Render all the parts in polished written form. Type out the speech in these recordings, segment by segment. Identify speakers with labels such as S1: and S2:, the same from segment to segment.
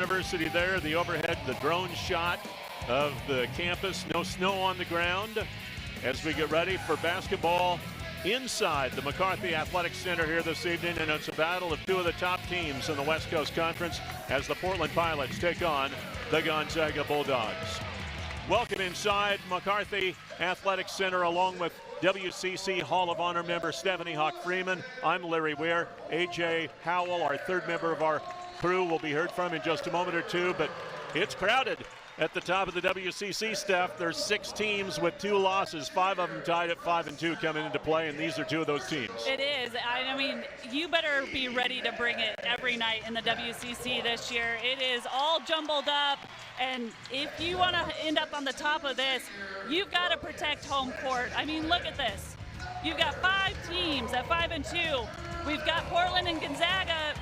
S1: University there. The overhead, the drone shot of the campus. No snow on the ground as we get ready for basketball inside the McCarthy Athletic Center here this evening. And it's a battle of two of the top teams in the West Coast Conference as the Portland Pilots take on the Gonzaga Bulldogs. Welcome inside McCarthy Athletic Center along with WCC Hall of Honor member Stephanie Hawk-Freeman. I'm Larry Weir. AJ Howell, our third member of our crew, will be heard from in just a moment or two, but it's crowded at the top of the WCC staff. There's 6 teams with 2 losses, 5 of them tied at 5-2 coming into play, and these are 2 of those teams.
S2: It is. I mean, you better be ready to bring it every night in the WCC this year. It is all jumbled up, and if you want to end up on the top of this, you've got to protect home court. I mean, look at this. You've got 5 teams at 5-2. We've got Portland and Gonzaga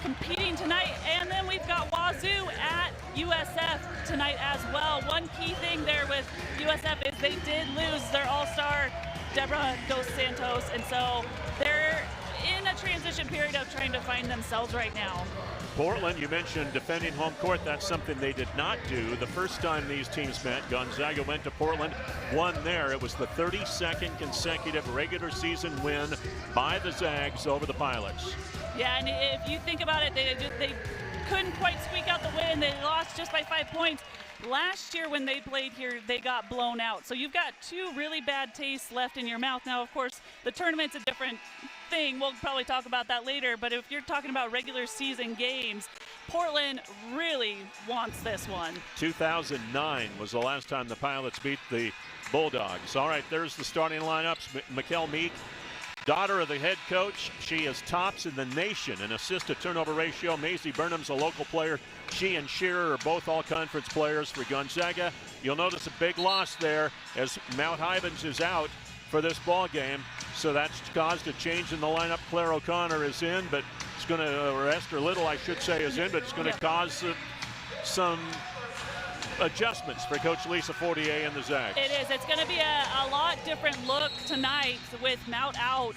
S2: competing tonight, and then we've got Wazoo at USF tonight as well. One key thing there with USF is they did lose their all-star Deborah Dos Santos, and so they're in a transition period of trying to find themselves right now.
S1: Portland, you mentioned defending home court. That's something they did not do the first time these teams met. Gonzaga went to Portland, won there. It was the 32nd consecutive regular season win by the Zags over the Pilots.
S2: Yeah, and if you think about it, they couldn't quite squeak out the win. They lost just by 5 points. Last year when they played here, they got blown out. So you've got 2 really bad tastes left in your mouth. Now, of course, the tournament's a different thing. We'll probably talk about that later. But if you're talking about regular season games, Portland really wants this one. 2009
S1: was the last time the Pilots beat the Bulldogs. All right, there's the starting lineups. Mikkel Meek, daughter of the head coach. She is tops in the nation in assist-to-turnover ratio. Maisie Burnham's a local player. She and Shearer are both all-conference players for Gonzaga. You'll notice a big loss there as Mount Ivans is out for this ball game. So that's caused a change in the lineup. Claire O'Connor is in, but it's going to, or Esther Little, I should say, is in, but it's going to cause some adjustments for Coach Lisa Fortier and the Zags.
S2: It is. It's going to be a lot different look tonight with Mount out.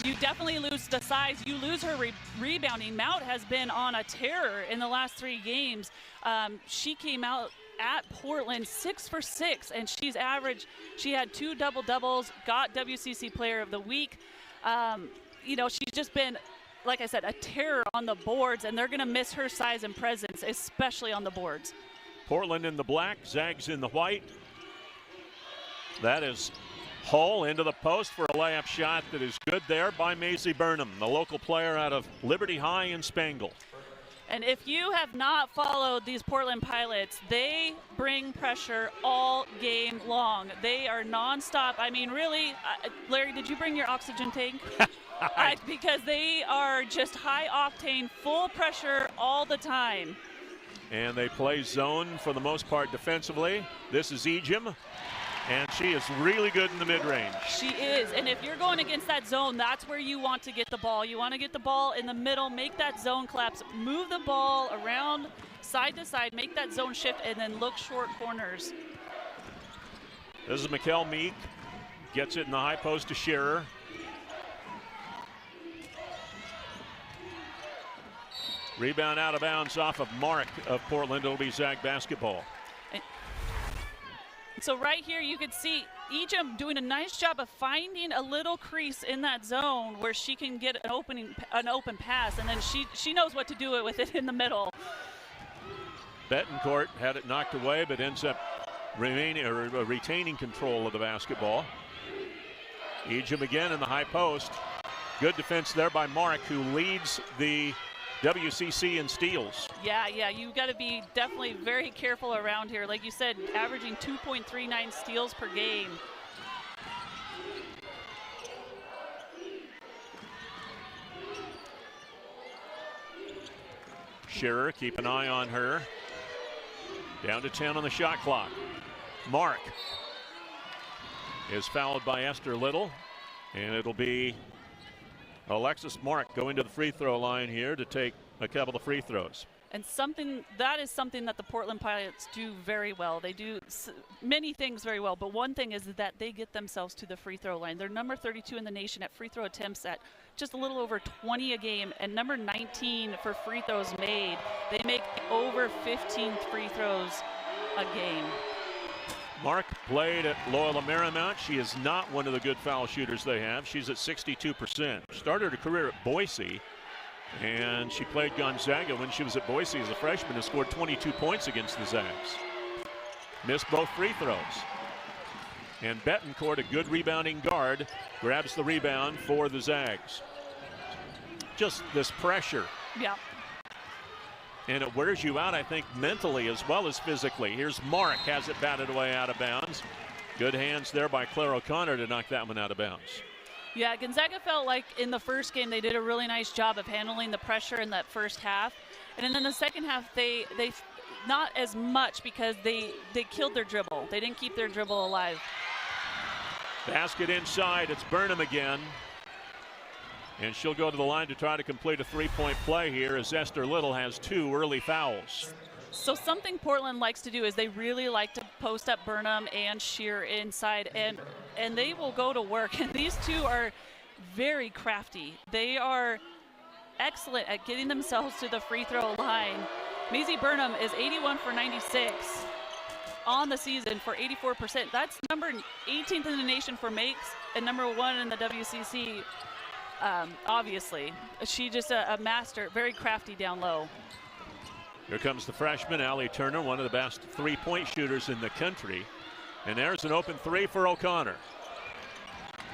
S2: You definitely lose the size. You lose her rebounding. Mount has been on a terror in the last 3 games. She came out at Portland 6 for 6, and she's averaged. She had 2 double-doubles, got WCC Player of the Week. You know, she's just been, like I said, a terror on the boards, and they're going to miss her size and presence, especially on the boards.
S1: Portland in the black, Zags in the white. That is Hull into the post for a layup shot that is good there by Maisie Burnham, the local player out of Liberty High in Spangle.
S2: And if you have not followed these Portland Pilots, they bring pressure all game long. They are nonstop. I mean, really, Larry, did you bring your oxygen tank? Because they are just high octane, full pressure all the time.
S1: And they play zone for the most part defensively. This is Ejim, and she is really good in the mid-range.
S2: She is, and if you're going against that zone, that's where you want to get the ball. You want to get the ball in the middle, make that zone collapse, move the ball around side to side, make that zone shift, and then look short corners.
S1: This is Mikkel Meek, gets it in the high post to Shearer. Rebound out of bounds off of Mark of Portland. It'll be Zag basketball.
S2: So right here you can see Ejim doing a nice job of finding a little crease in that zone where she can get an open pass, and then she knows what to do with it in the middle.
S1: Betancourt had it knocked away, but ends up retaining control of the basketball. Ejim again in the high post. Good defense there by Mark, who leads the WCC in steals.
S2: Yeah, you got to be definitely very careful around here. Like you said, averaging 2.39 steals per game.
S1: Shearer, keep an eye on her. Down to 10 on the shot clock. Mark is fouled by Esther Little, and it'll be Alexis Mark going to the free throw line here to take a couple of free throws.
S2: And that is something that the Portland Pilots do very well. They do many things very well, but one thing is that they get themselves to the free throw line. They're number 32 in the nation at free throw attempts at just a little over 20 a game, and number 19 for free throws made. They make over 15 free throws a game.
S1: Mark played at Loyola Marymount. She is not one of the good foul shooters they have. She's at 62%. Started her career at Boise, and she played Gonzaga when she was at Boise as a freshman and scored 22 points against the Zags. Missed both free throws. And Betancourt, a good rebounding guard, grabs the rebound for the Zags. Just this pressure.
S2: Yeah.
S1: And it wears you out, I think, mentally as well as physically. Here's Mark, has it batted away out of bounds. Good hands there by Claire O'Connor to knock that one out of bounds.
S2: Yeah, Gonzaga felt like in the first game they did a really nice job of handling the pressure in that first half. And then in the second half, they not as much because they killed their dribble. They didn't keep their dribble alive.
S1: Basket inside, it's Burnham again. And she'll go to the line to try to complete a three-point play here as Esther Little has 2 early fouls.
S2: So something Portland likes to do is they really like to post up Burnham and Shear inside, and they will go to work. And these two are very crafty. They are excellent at getting themselves to the free throw line. Maisie Burnham is 81 for 96 on the season for 84%. That's number 18th in the nation for makes and number 1 in the WCC. Obviously, she's just a master, very crafty down low.
S1: Here comes the freshman, Allie Turner, one of the best three-point shooters in the country. And there's an open 3 for O'Connor.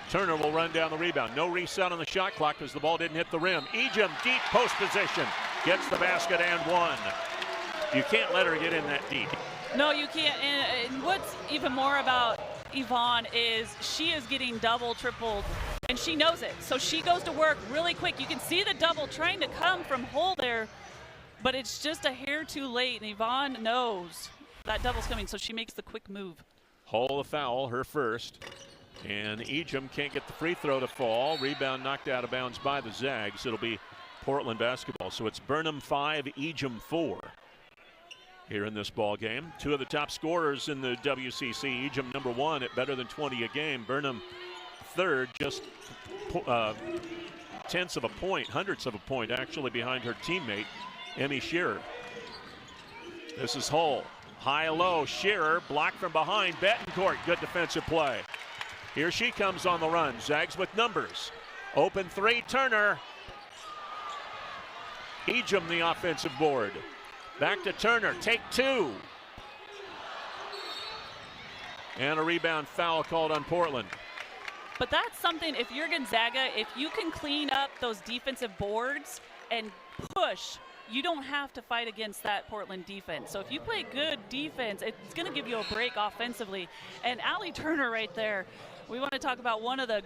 S1: Turner will run down the rebound. No reset on the shot clock because the ball didn't hit the rim. Ejim, deep post position, gets the basket and 1. You can't let her get in that deep.
S2: No, you can't. And what's even more about Yvonne is she is getting double, tripled, and she knows it. So she goes to work really quick. You can see the double trying to come from hole there, but it's just a hair too late, and Yvonne knows that double's coming, so she makes the quick move.
S1: Hull a foul, her first. And Ejim can't get the free throw to fall. Rebound knocked out of bounds by the Zags. It'll be Portland basketball. So it's Burnham 5, Ejim 4 here in this ball game. 2 of the top scorers in the WCC. Ejim number 1 at better than 20 a game. Burnham third, just hundredths of a point actually behind her teammate, Emmy Shearer. This is Hull. High-low, Shearer blocked from behind. Betancourt, good defensive play. Here she comes on the run. Zags with numbers. Open 3, Turner. Ejim the offensive board. Back to Turner, take 2. And a rebound foul called on Portland.
S2: But that's something, if you're Gonzaga, if you can clean up those defensive boards and push, you don't have to fight against that Portland defense. So if you play good defense, it's going to give you a break offensively. And Allie Turner right there, we want to talk about one of the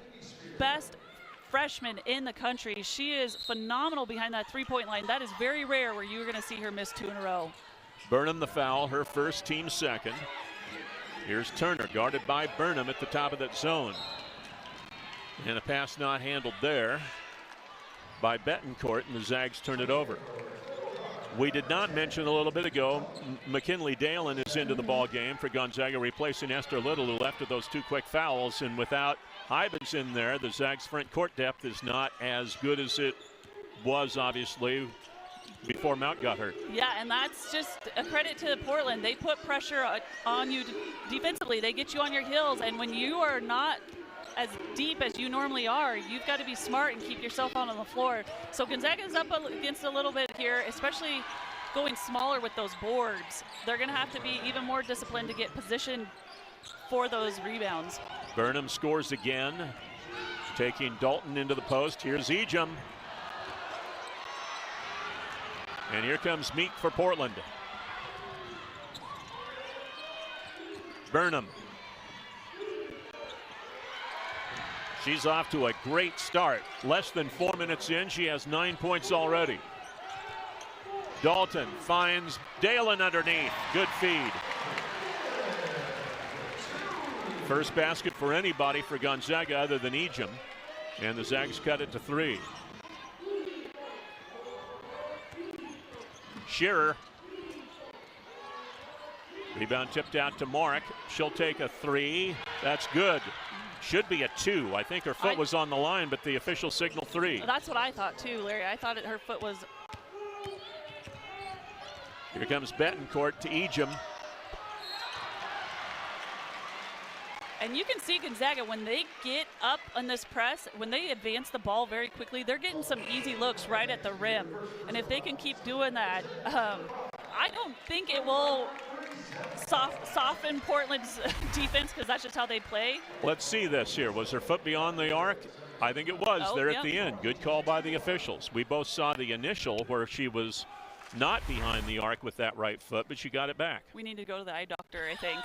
S2: best freshmen in the country. She is phenomenal behind that three-point line. That is very rare where you're going to see her miss 2 in a row.
S1: Burnham the foul, her first, team second. Here's Turner, guarded by Burnham at the top of that zone. And a pass not handled there by Betancourt, and the Zags turn it over. We did not mention a little bit ago, McKinley Dalen is into the ball game for Gonzaga, replacing Esther Little, who left with those 2 quick fouls. And without Hybens in there, the Zags' front court depth is not as good as it was, obviously, before Mount got hurt.
S2: Yeah, and that's just a credit to Portland. They put pressure on you defensively. They get you on your heels, and when you are not as deep as you normally are, you've got to be smart and keep yourself out on the floor. So Gonzaga's up against a little bit here, especially going smaller with those boards. They're going to have to be even more disciplined to get positioned for those rebounds.
S1: Burnham scores again, taking Dalton into the post. Here's Ejim. And here comes Meek for Portland. Burnham. She's off to a great start. Less than 4 minutes in, she has 9 points already. Dalton finds Dalen underneath. Good feed. First basket for anybody for Gonzaga other than Ejim. And the Zags cut it to 3. Shearer. Rebound tipped out to Mark. She'll take a 3. That's good. Should be a 2. I think her foot was on the line, but the official signal 3.
S2: That's what I thought too, Larry. I thought her foot was.
S1: Here comes Betancourt to Ejim.
S2: And you can see Gonzaga, when they get up on this press, when they advance the ball very quickly, they're getting some easy looks right at the rim. And if they can keep doing that, I don't think it will soften Portland's defense, because that's just how they play.
S1: Let's see this here. Was her foot beyond the arc? I think it was there at the end. Good call by the officials. We both saw the initial where she was not behind the arc with that right foot, but she got it back.
S2: We need to go to the eye doctor, I think.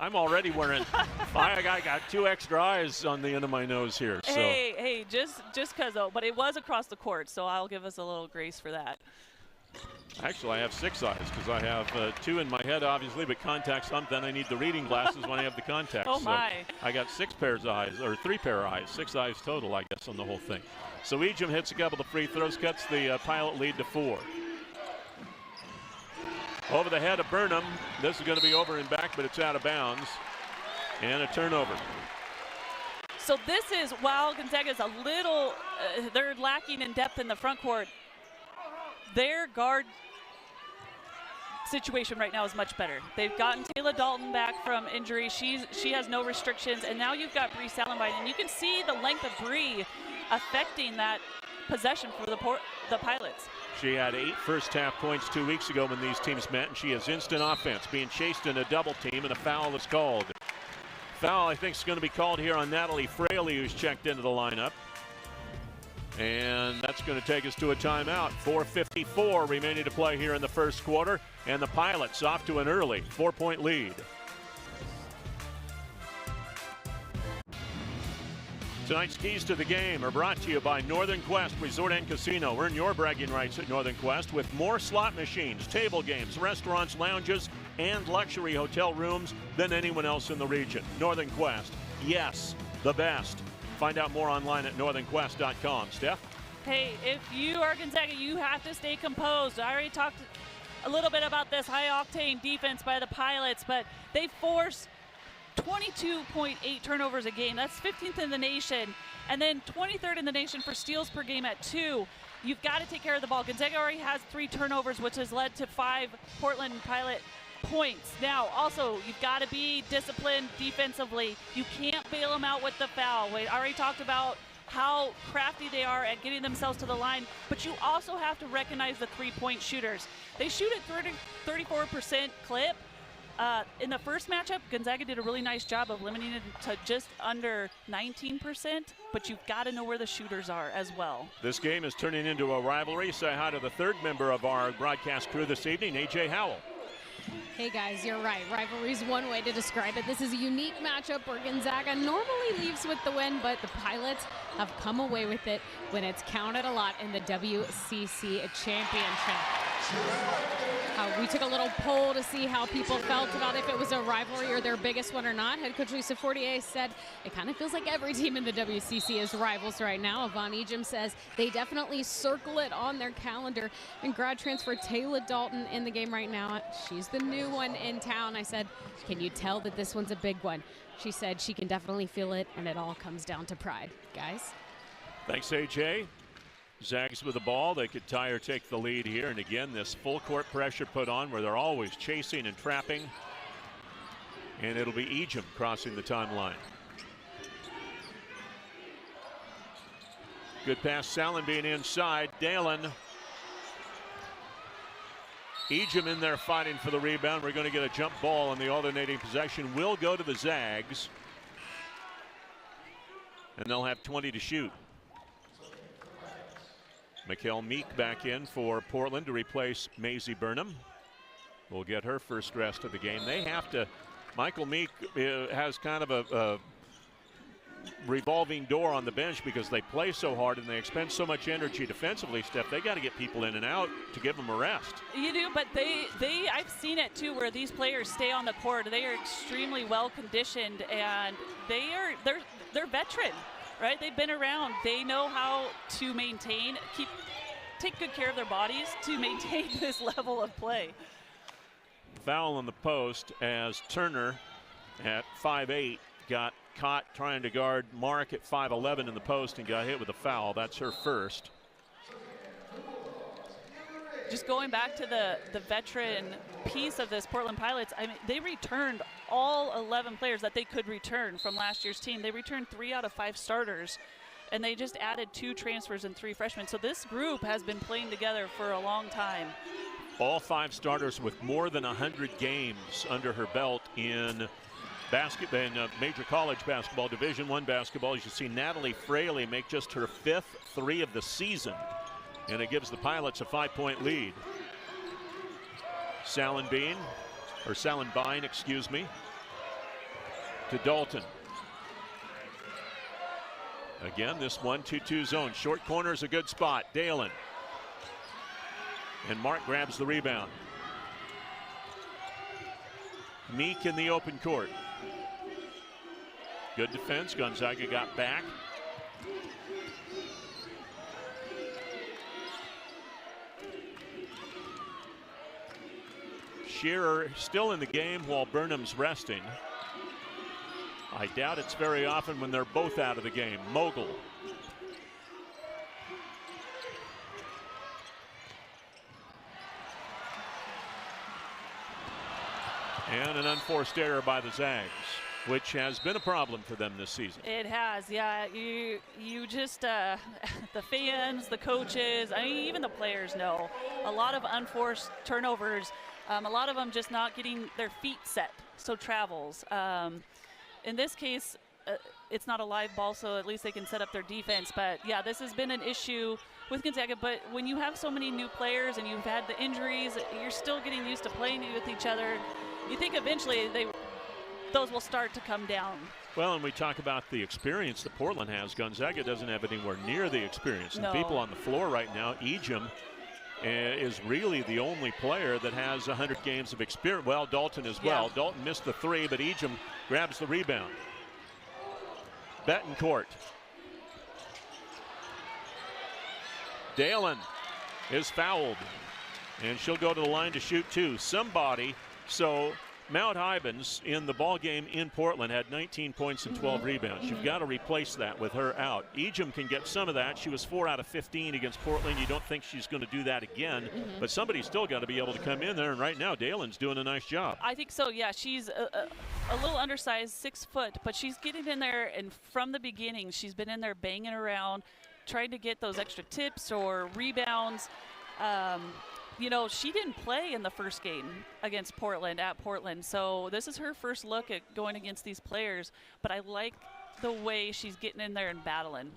S1: I'm already wearing, I got 2 extra eyes on the end of my nose here. So.
S2: Hey, just because though, but it was across the court, so I'll give us a little grace for that.
S1: Actually, I have 6 eyes because I have 2 in my head, obviously, but contacts, then I need the reading glasses when I have the contacts.
S2: Oh, my.
S1: So I got 6 pairs of eyes, or 3 pair of eyes, 6 eyes total, I guess, on the whole thing. So Ejim hits a couple of free throws, cuts the Pilot lead to 4. Over the head of Burnham. This is going to be over and back, but it's out of bounds. And a turnover.
S2: So this is, while Gonzaga's a little, they're lacking in depth in the front court, their guard situation right now is much better. They've gotten Taylor Dalton back from injury. She has no restrictions, and now you've got Bree Salenbine, and you can see the length of Bree affecting that possession for the Pilots.
S1: She had 8 first-half points 2 weeks ago when these teams met, and she has instant offense, being chased in a double team, and a foul is called. Foul, I think, is going to be called here on Natalie Fraley, who's checked into the lineup. And that's going to take us to a timeout. 4:54 remaining to play here in the first quarter, and the Pilots off to an early 4-point lead. Tonight's keys to the game are brought to you by Northern Quest Resort and Casino. Earn your bragging rights at Northern Quest with more slot machines, table games, restaurants, lounges, and luxury hotel rooms than anyone else in the region. Northern Quest, yes, the best. Find out more online at northernquest.com. Steph?
S2: Hey, if you are Gonzaga, you have to stay composed. I already talked a little bit about this high-octane defense by the Pilots, but they force 22.8 turnovers a game. That's 15th in the nation, and then 23rd in the nation for steals per game at 2. You've got to take care of the ball. Gonzaga already has 3 turnovers, which has led to 5 Portland Pilot points. Now, also, you've got to be disciplined defensively. You can't bail them out with the foul. We already talked about how crafty they are at getting themselves to the line, but you also have to recognize the 3-point shooters. They shoot at 34% clip. In the first matchup, Gonzaga did a really nice job of limiting it to just under 19%, but you've got to know where the shooters are as well.
S1: This game is turning into a rivalry. Say hi to the 3rd member of our broadcast crew this evening, A.J. Howell.
S3: Hey guys, you're right. Rivalry is one way to describe it. This is a unique matchup where Gonzaga normally leaves with the win, but the Pilots have come away with it when it's counted a lot in the WCC Championship. We took a little poll to see how people felt about if it was a rivalry or their biggest one or not. Head coach Lisa Fortier said it kind of feels like every team in the WCC is rivals right now. Yvonne Ejim says they definitely circle it on their calendar. And grad transfer Taylor Dalton in the game right now. She's the new one in town. I said, can you tell that this one's a big one? She said she can definitely feel it, and it all comes down to pride. Guys?
S1: Thanks, A.J. Zags with the ball. They could tie or take the lead here. And again, this full court pressure put on where they're always chasing and trapping. And it'll be Ejim crossing the timeline. Good pass, Salen being inside. Dalen. Ejim in there fighting for the rebound. We're going to get a jump ball, and the alternating possession will go to the Zags. And they'll have 20 to shoot. Mikkel Meek back in for Portland to replace Maisie Burnham. We'll get her first rest of the game. They have to, Michael Meek has kind of a revolving door on the bench because they play so hard and they expend so much energy defensively, Steph. They got to get people in and out to give them a rest.
S2: You do, but I've seen it too where these players stay on the court. They are extremely well conditioned, and they're veteran. Right, they've been around. They know how to maintain, keep take good care of their bodies to maintain this level of play.
S1: Foul on the post as Turner at 5'8" got caught trying to guard Mark at 5'11" in the post and got hit with a foul. That's her first.
S2: Just going back to the veteran piece of this Portland Pilots, I mean, they returned all 11 players that they could return from last year's team. They returned 3 out of 5 starters, and they just added 2 transfers and 3 freshmen. So this group has been playing together for a long time.
S1: All 5 starters with more than 100 games under her belt in basketball, in major college basketball, Division I basketball. As you see Natalie Fraley make just her 5th 3 of the season, and it gives the Pilots a 5-point lead. Salenbine, excuse me, to Dalton. Again, this 1-2-2 zone. Short corner is a good spot. Dalen. And Mark grabs the rebound. Meek in the open court. Good defense. Gonzaga got back. Shearer still in the game while Burnham's resting. I doubt it's very often when they're both out of the game. Mogul. And an unforced error by the Zags, which has been a problem for them this season.
S2: It has, yeah. You just, the fans, the coaches, I mean, even the players know. A lot of unforced turnovers, a lot of them just not getting their feet set, so travels. In this case, it's not a live ball, so at least they can set up their defense. But, yeah, this has been an issue with Gonzaga. But when you have so many new players and you've had the injuries, you're still getting used to playing with each other. You think eventually those will start to come down.
S1: Well, and we talk about the experience that Portland has. Gonzaga doesn't have anywhere near the experience. And
S2: no.
S1: People on the floor right now, Ejim is really the only player that has 100 games of experience. Well, Dalton as well. Dalton missed the 3, but Ejim grabs the rebound. Betancourt. Dalen is fouled, and she'll go to the line to shoot 2. So Mount Ivans in the ball game in Portland had 19 points and 12 rebounds. You've got to replace that with her out. Ejim can get some of that. She was 4 out of 15 against Portland. You don't think she's going to do that again, but somebody's still got to be able to come in there, and right now Dalen's doing a nice job.
S2: I think so, yeah. She's a little undersized, 6 foot, but she's getting in there, and from the beginning she's been in there banging around, trying to get those extra tips or rebounds. You know, she didn't play in the first game against Portland at Portland, so this is her first look at going against these players, but I like the way she's getting in there and battling.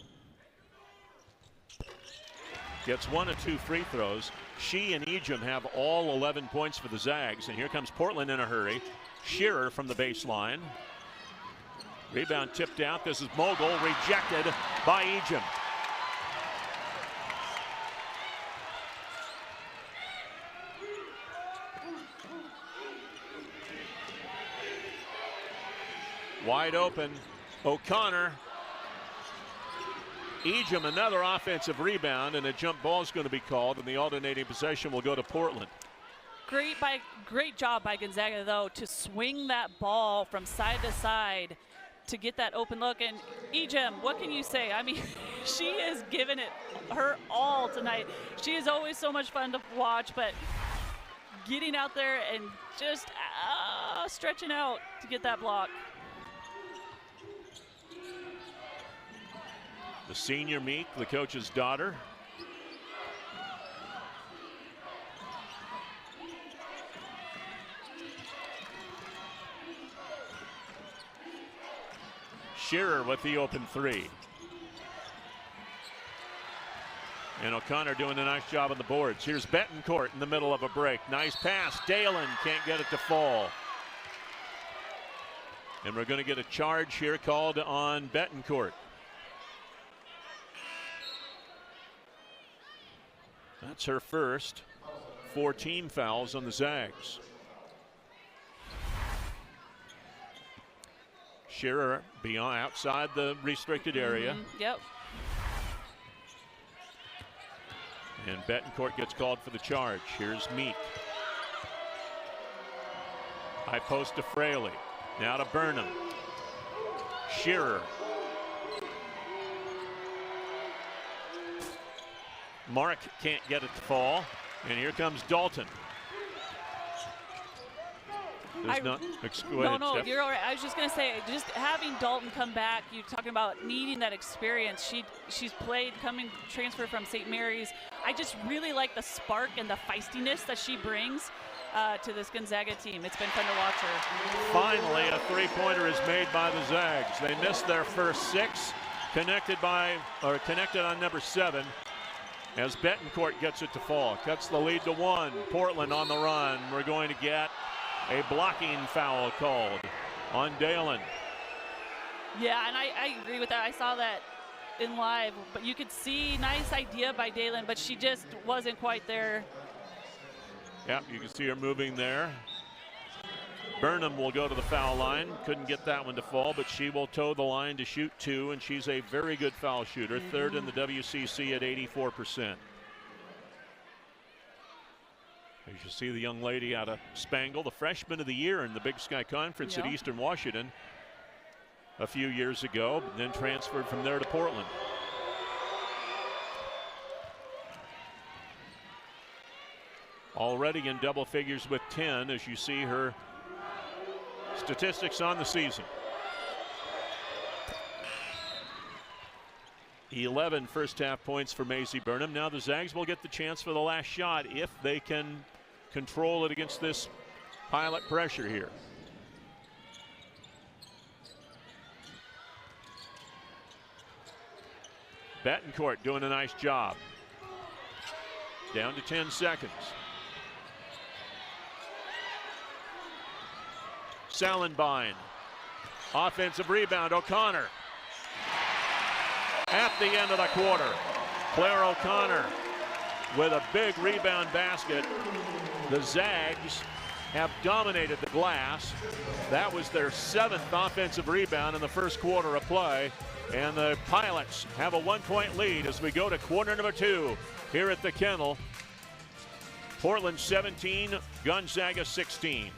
S1: Gets 1 of 2 free throws. She and Ejim have all 11 points for the Zags, and here comes Portland in a hurry. Shearer from the baseline. Rebound tipped out. This is Mogul, rejected by Ejim. Wide open, O'Connor. Ejim, another offensive rebound, and a jump ball is going to be called, and the alternating possession will go to Portland.
S2: Great job by Gonzaga, though, to swing that ball from side to side to get that open look. And Ejim, what can you say? I mean, she is giving it her all tonight. She is always so much fun to watch, but getting out there and just stretching out to get that block.
S1: The senior Meek, the coach's daughter. Shearer with the open 3. And O'Connor doing a nice job on the boards. Here's Betancourt in the middle of a break. Nice pass. Dalen can't get it to fall. And we're going to get a charge here called on Betancourt. That's her first. 4 team fouls on the Zags. Shearer beyond outside the restricted area.
S2: Yep.
S1: And Betancourt gets called for the charge. Here's Meek. High post to Fraley. Now to Burnham. Shearer. Mark can't get it to fall. And here comes Dalton.
S2: No, you're all right. I was just going to say, just having Dalton come back, you're talking about needing that experience. She's played, transfer from St. Mary's. I just really like the spark and the feistiness that she brings to this Gonzaga team. It's been fun to watch her.
S1: Finally, a three-pointer is made by the Zags. They missed their first 6, connected on number 7. As Betancourt gets it to fall, cuts the lead to 1. Portland on the run. We're going to get a blocking foul called on Dalen.
S2: Yeah, and I agree with that. I saw that in live, but you could see nice idea by Dalen, but she just wasn't quite there.
S1: Yeah, you can see her moving there. Burnham will go to the foul line. Couldn't get that one to fall, but she will toe the line to shoot 2, and she's a very good foul shooter, third in the WCC at 84%. As you see the young lady out of Spangle, the freshman of the year in the Big Sky Conference at Eastern Washington a few years ago, then transferred from there to Portland. Already in double figures with 10 as you see her statistics on the season. 11 first half points for Maisie Burnham. Now the Zags will get the chance for the last shot if they can control it against this pilot pressure here. Betancourt doing a nice job. Down to 10 seconds. Salenbine. Offensive rebound, O'Connor. At the end of the quarter, Claire O'Connor with a big rebound basket. The Zags have dominated the glass. That was their 7th offensive rebound in the first quarter of play. And the Pilots have a 1-point lead as we go to quarter number 2 here at the Kennel. Portland 17, Gonzaga 16.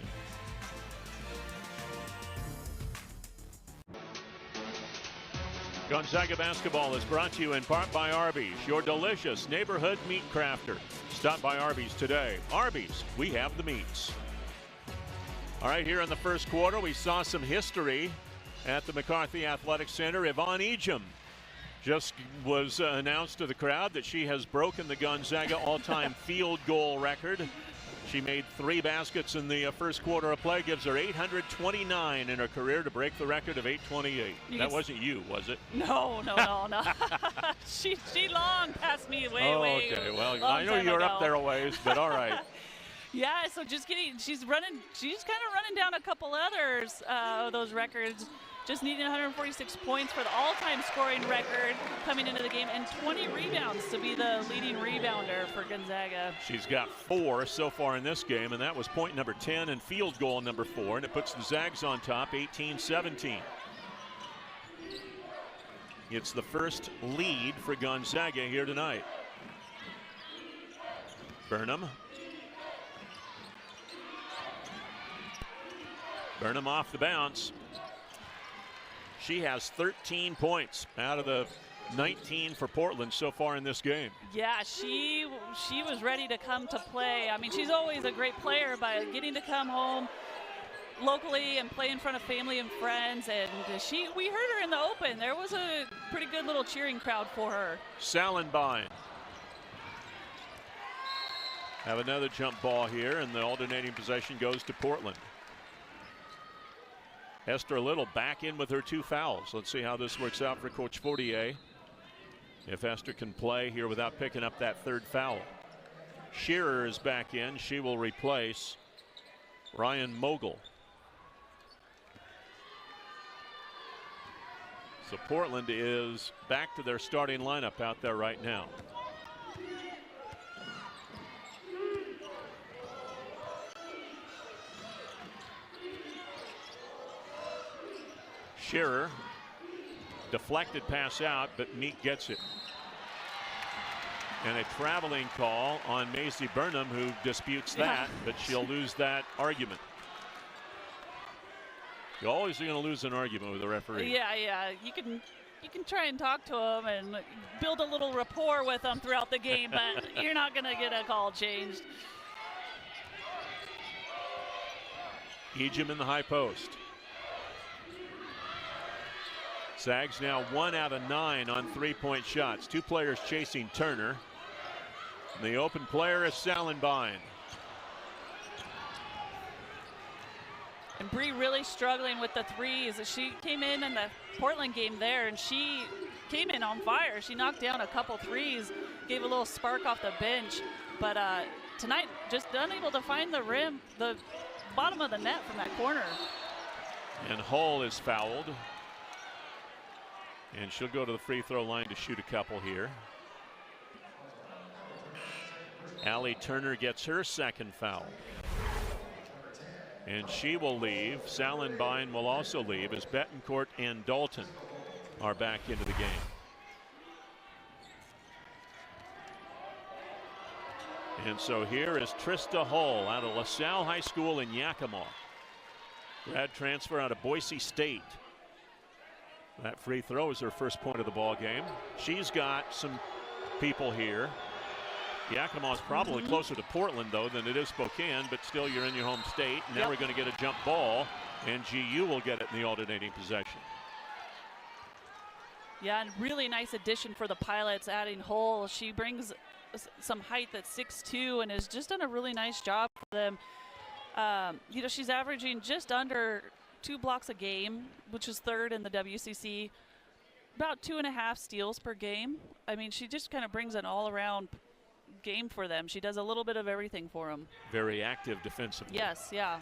S1: Gonzaga basketball is brought to you in part by Arby's, your delicious neighborhood meat crafter. Stop by Arby's today. Arby's, we have the meats. All right, here in the first quarter, we saw some history at the McCarthy Athletic Center. Yvonne Ejim just was announced to the crowd that she has broken the Gonzaga all-time field goal record. She made 3 baskets in the first quarter of play, gives her 829 in her career to break the record of 828. That wasn't you, was it?
S2: No. She long passed me way.
S1: Okay, well, I know you're up there a ways, but all right.
S2: Yeah, so just kidding. She's kind of running down a couple others of those records. Just needing 146 points for the all-time scoring record coming into the game, and 20 rebounds to be the leading rebounder for Gonzaga.
S1: She's got 4 so far in this game, and that was point number 10 and field goal number 4, and it puts the Zags on top 18-17. It's the first lead for Gonzaga here tonight. Burnham. Burnham off the bounce. She has 13 points out of the 19 for Portland so far in this game.
S2: Yeah, she was ready to come to play. I mean, she's always a great player, but getting to come home locally and play in front of family and friends, and we heard her in the open. There was a pretty good little cheering crowd for her.
S1: Salenbine. Have another jump ball here, and the alternating possession goes to Portland. Esther Little back in with her 2 fouls. Let's see how this works out for Coach Fortier. If Esther can play here without picking up that 3rd foul. Shearer is back in. She will replace Ryan Mogul. So Portland is back to their starting lineup out there right now. Shearer, deflected pass out, but Meek gets it. And a traveling call on Macy Burnham, who disputes that, but she'll lose that argument. You're always going to lose an argument with a referee.
S2: Yeah. You can try and talk to him and build a little rapport with him throughout the game, but you're not going to get a call changed.
S1: Ejim in the high post. Zags now 1 out of 9 on 3-point shots. 2 players chasing Turner. And the open player is Salenbein.
S2: And Bree really struggling with the threes. She came in the Portland game there, and she came in on fire. She knocked down a couple threes, gave a little spark off the bench. But tonight, just unable to find the rim, the bottom of the net from that corner.
S1: And Hull is fouled. And she'll go to the free throw line to shoot a couple here. Allie Turner gets her second foul. And she will leave. Salenbein will also leave as Betancourt and Dalton are back into the game. And so here is Trista Hull out of LaSalle High School in Yakima. Grad transfer out of Boise State. That free throw is her first point of the ball game. She's got some people here. Yakima is probably closer to Portland, though, than it is Spokane, but still you're in your home state. Now we're going to get a jump ball, and GU will get it in the alternating possession.
S2: Yeah, and really nice addition for the Pilots, adding Hull. She brings some height at 6'2" and has just done a really nice job for them. You know, she's averaging just under 2 blocks a game, which is 3rd in the WCC. About 2.5 steals per game. I mean, she just kind of brings an all-around game for them. She does a little bit of everything for them.
S1: Very active defensively.
S2: Yes, yeah.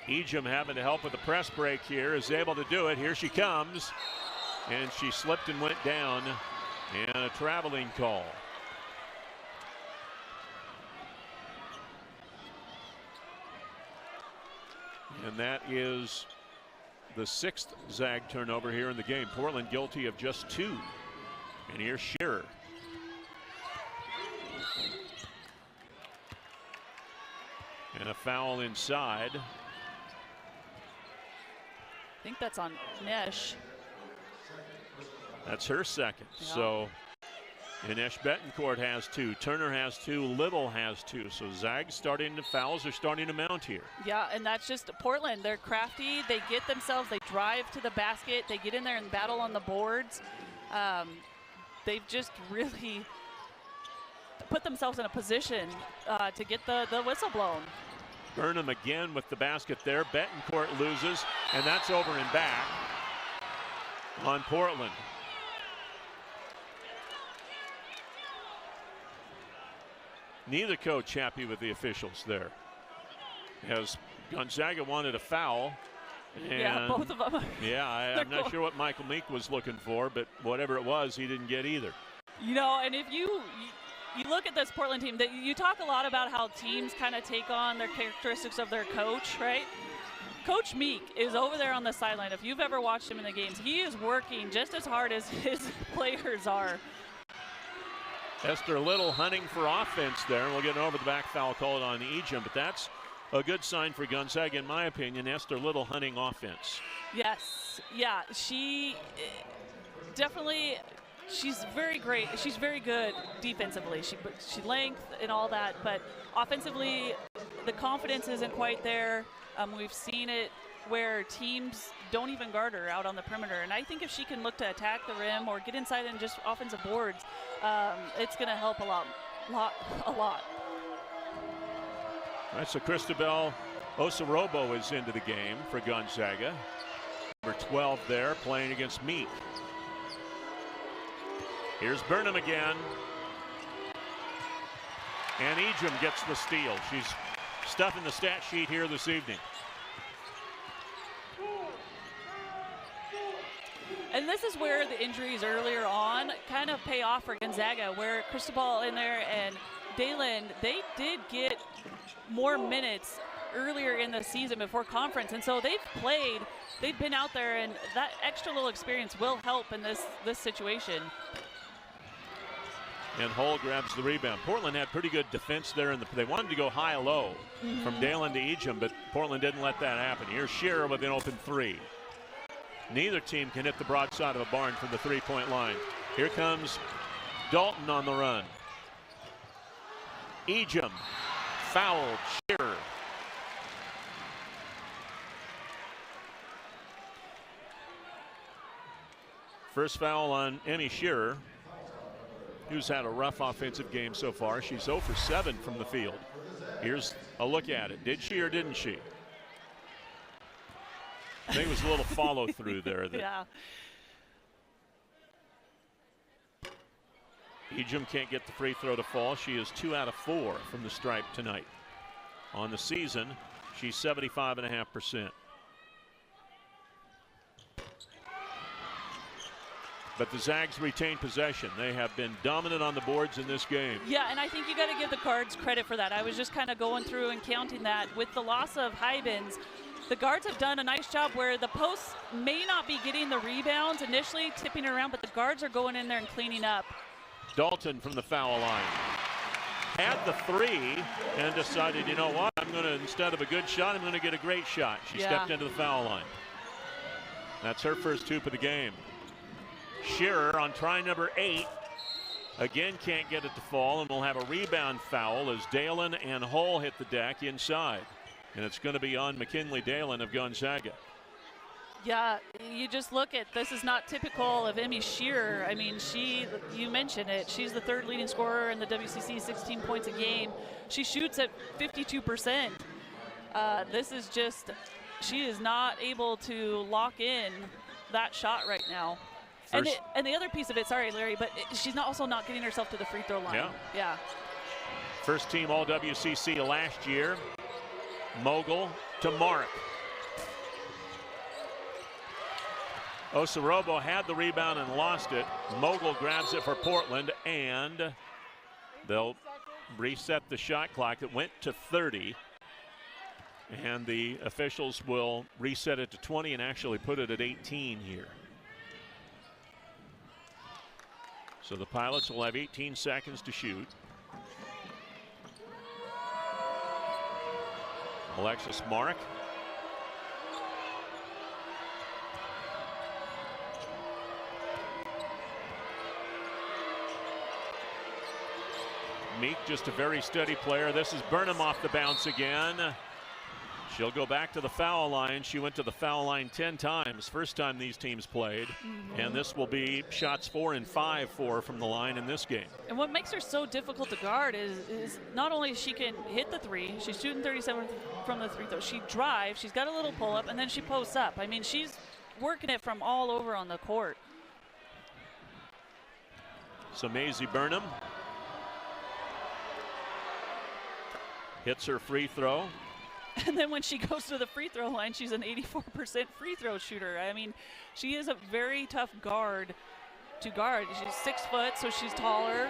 S1: Ejim having to help with the press break here, is able to do it. Here she comes, and she slipped and went down, and a traveling call. And that is the 6th Zag turnover here in the game. Portland guilty of just 2. And here's Shearer. And a foul inside.
S2: I think that's on Nesh.
S1: That's her second.
S2: Yeah.
S1: So Inesh Betancourt has 2. Turner has 2. Little has 2. So Zags starting to fouls are starting to mount here.
S2: Yeah, and that's just Portland. They're crafty. They get themselves, they drive to the basket. They get in there and battle on the boards. They've just really put themselves in a position to get the whistle blown.
S1: Burnham again with the basket there. Betancourt loses, and that's over and back on Portland. Neither coach happy with the officials there, as Gonzaga wanted a foul. And
S2: yeah, both of them.
S1: Yeah, I'm not sure what Michael Meek was looking for, but whatever it was, he didn't get either.
S2: You know, and if you look at this Portland team, that you talk a lot about how teams kind of take on their characteristics of their coach, right? Coach Meek is over there on the sideline. If you've ever watched him in the games, he is working just as hard as his players are.
S1: Esther Little hunting for offense there. We'll get an over the back foul called on Ejim, but that's a good sign for Gonzaga, in my opinion. Esther Little hunting offense.
S2: Yes, yeah, she definitely, she's very great. She's very good defensively. She length and all that, but offensively, the confidence isn't quite there. We've seen it where teams don't even guard her out on the perimeter. And I think if she can look to attack the rim or get inside and just offensive boards, it's going to help a lot. All
S1: right, so Cristobal Osorobo is into the game for Gonzaga. Number 12 there, playing against Meek. Here's Burnham again. And Ejim gets the steal. She's stuffing the stat sheet here this evening.
S2: And this is where the injuries earlier on kind of pay off for Gonzaga, where Cristobal in there and Dayland, they did get more minutes earlier in the season before conference, and so they've been out there, and that extra little experience will help in this situation.
S1: And Hull grabs the rebound. Portland had pretty good defense there. They wanted to go high-low from Dalen to Ejim, but Portland didn't let that happen. Here's Shearer with an open three. Neither team can hit the broadside of a barn from the three-point line. Here comes Dalton on the run. Ejim fouled Shearer. First foul on Emmy Shearer, who's had a rough offensive game so far. She's 0 for 7 from the field. Here's a look at it. Did she or didn't she? I think it was a little follow through there.
S2: Yeah.
S1: Ejim can't get the free throw to fall. She is 2 out of 4 from the stripe tonight. On the season, she's 75.5%. But the Zags retain possession. They have been dominant on the boards in this game.
S2: Yeah, and I think you got to give the Guards credit for that. I was just kind of going through and counting that. With the loss of Hybens, the Guards have done a nice job where the posts may not be getting the rebounds initially, tipping around, but the Guards are going in there and cleaning up.
S1: Dalton from the foul line. Had the three and decided, you know what, I'm going to, instead of a good shot, I'm going to get a great shot. She stepped into the foul line. That's her first hoop of the game. Shearer on try number 8. Again, can't get it to fall, and we'll have a rebound foul as Dalen and Hull hit the deck inside. And it's going to be on McKinley Dalen of Gonzaga.
S2: Yeah, you just look at, this is not typical of Emmy Shearer. I mean, you mentioned it, she's the 3rd leading scorer in the WCC, 16 points a game. She shoots at 52%. This is just, she is not able to lock in that shot right now. And the other piece of it, sorry, Larry, but she's also not getting herself to the free throw line. Yeah.
S1: First team All WCC last year. Mogul to Mark. Osorobo had the rebound and lost it. Mogul grabs it for Portland, and they'll reset the shot clock. It went to 30, and the officials will reset it to 20 and actually put it at 18 here. So the Pilots will have 18 seconds to shoot. Alexis Mark. Meek, just a very steady player. This is Burnham off the bounce again. She'll go back to the foul line. She went to the foul line 10 times, first time these teams played. And this will be shots 4 and 5 for from the line in this game.
S2: And what makes her so difficult to guard is not only she can hit the three, she's shooting 37 from the free throw. She drives, she's got a little pull up, and then she posts up. I mean, she's working it from all over on the court.
S1: So Maisie Burnham hits her free throw.
S2: And then when she goes to the free throw line, she's an 84% free throw shooter. I mean, she is a very tough guard to guard. She's 6 foot, so she's taller,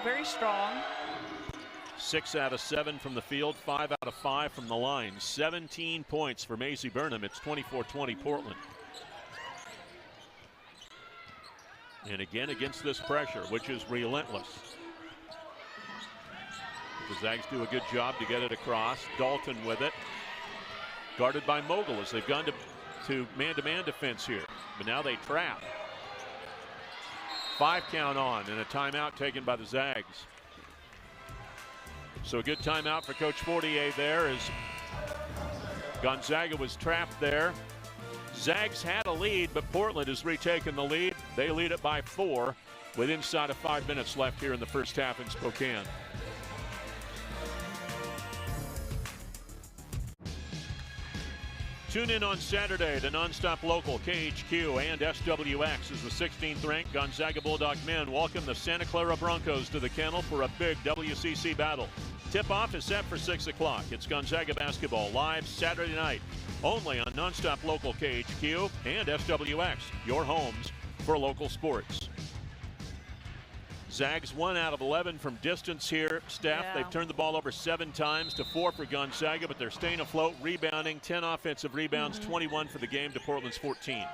S2: very strong.
S1: 6 out of 7 from the field, 5 out of 5 from the line. 17 points for Maisie Burnham. It's 24-20 Portland. And again against this pressure, which is relentless. The Zags do a good job to get it across. Dalton with it. Guarded by Mogul as they've gone to man-to-man defense here. But now they trap. 5 count on and a timeout taken by the Zags. So a good timeout for Coach Fortier there as Gonzaga was trapped there. Zags had a lead, but Portland has retaken the lead. They lead it by 4 with inside of 5 minutes left here in the first half in Spokane. Tune in on Saturday to Nonstop Local, KHQ, and SWX as the 16th ranked Gonzaga Bulldog men welcome the Santa Clara Broncos to the kennel for a big WCC battle. Tip-off is set for 6 o'clock. It's Gonzaga basketball live Saturday night, only on Nonstop Local, KHQ, and SWX, your homes for local sports. Zags 1 out of 11 from distance here, Steph.
S2: Yeah.
S1: They've turned the ball over 7 times to 4 for Gonzaga, but they're staying afloat, rebounding, 10 offensive rebounds, 21 for the game to Portland's 14.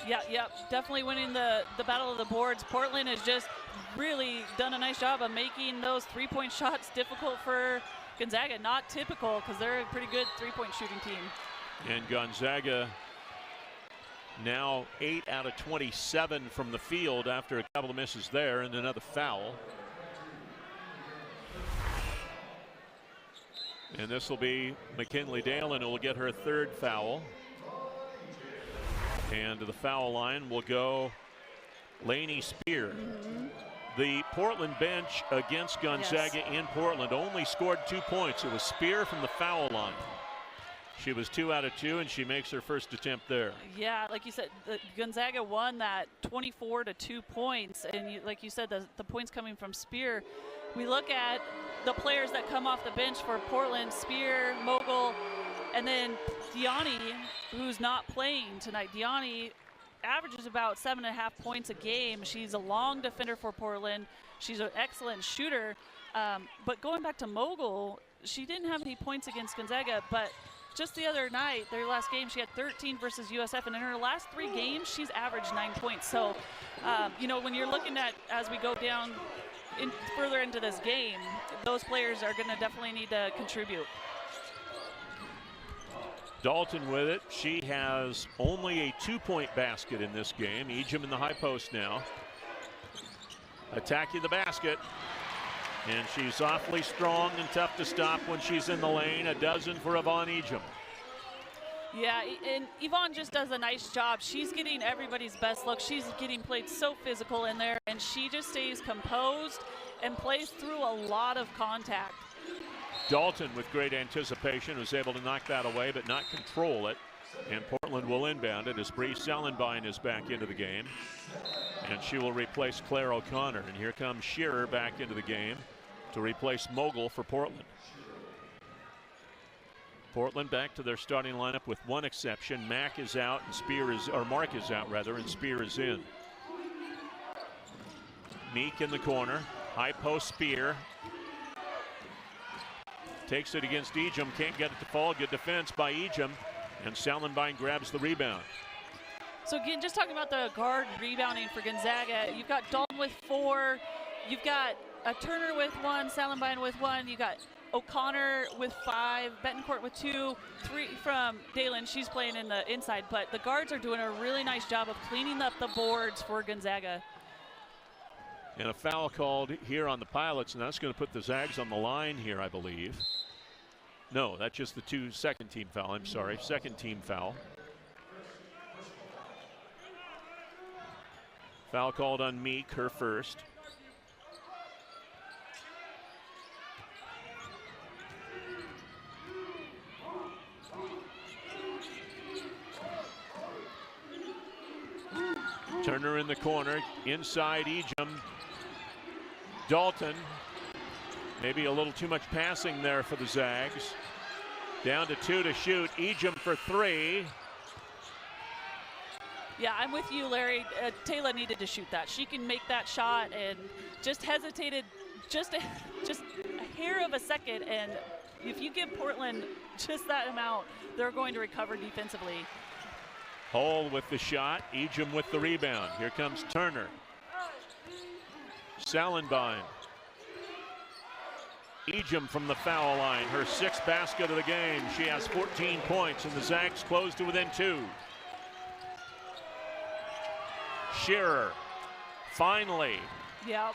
S2: Yeah, definitely winning the battle of the boards. Portland has just really done a nice job of making those three-point shots difficult for Gonzaga. Not typical, because they're a pretty good three-point shooting team.
S1: And Gonzaga now 8 out of 27 from the field after a couple of misses there and another foul. And this will be McKinley Dalen who will get her 3rd foul. And to the foul line will go Lainey Spear. The Portland bench against Gonzaga in Portland only scored 2 points. It was Spear from the foul line. She was 2 out of 2, and she makes her first attempt there.
S2: Yeah, like you said, Gonzaga won that 24 to 2 points, and like you said, the points coming from Spear. We look at the players that come off the bench for Portland: Spear, Mogul, and then Diani, who's not playing tonight. Diani averages about 7.5 points a game. She's a long defender for Portland. She's an excellent shooter. But going back to Mogul, she didn't have any points against Gonzaga, but just the other night, their last game, she had 13 versus USF, and in her last 3 games, she's averaged 9 points. So, you know, when you're looking at, as we go down further into this game, those players are going to definitely need to contribute.
S1: Dalton with it. She has only a 2-point basket in this game. Ejim in the high post now. Attacking the basket. And she's awfully strong and tough to stop when she's in the lane. A dozen for Yvonne Ejim.
S2: Yeah, and Yvonne just does a nice job. She's getting everybody's best look. She's getting played so physical in there, and she just stays composed and plays through a lot of contact.
S1: Dalton with great anticipation was able to knock that away but not control it. And Portland will inbound it as Bree Sellenbein is back into the game. And she will replace Claire O'Connor. And here comes Shearer back into the game to replace Mogul for Portland. Portland back to their starting lineup with one exception. Mark is out and Spear is in. Meek in the corner. High post Spear. Takes it against Ejim. Can't get it to fall. Good defense by Ejim. And Sellenbein grabs the rebound.
S2: So again, just talking about the guard rebounding for Gonzaga, you've got Dalton with 4. You've got Turner with 1, Sellenbein with 1. You got O'Connor with 5, Betancourt with 2, 3 from Dalen. She's playing in the inside, but the guards are doing a really nice job of cleaning up the boards for Gonzaga.
S1: And a foul called here on the Pilots, and that's going to put the Zags on the line here, I believe. No, that's just the second team foul. I'm sorry, second team foul. Foul called on Meek, her first. Turner in the corner, inside Ejim. Dalton, maybe a little too much passing there for the Zags. Down to 2 to shoot. Ejim for 3.
S2: Yeah, I'm with you, Larry. Taylor needed to shoot that. She can make that shot and just hesitated just a hair of a second. And if you give Portland just that amount, they're going to recover defensively.
S1: Hall with the shot. Ejim with the rebound. Here comes Turner. Sellenbein. Ejim from the foul line. Her 6th basket of the game. She has 14 points, and the Zags close to within 2. Shearer, finally,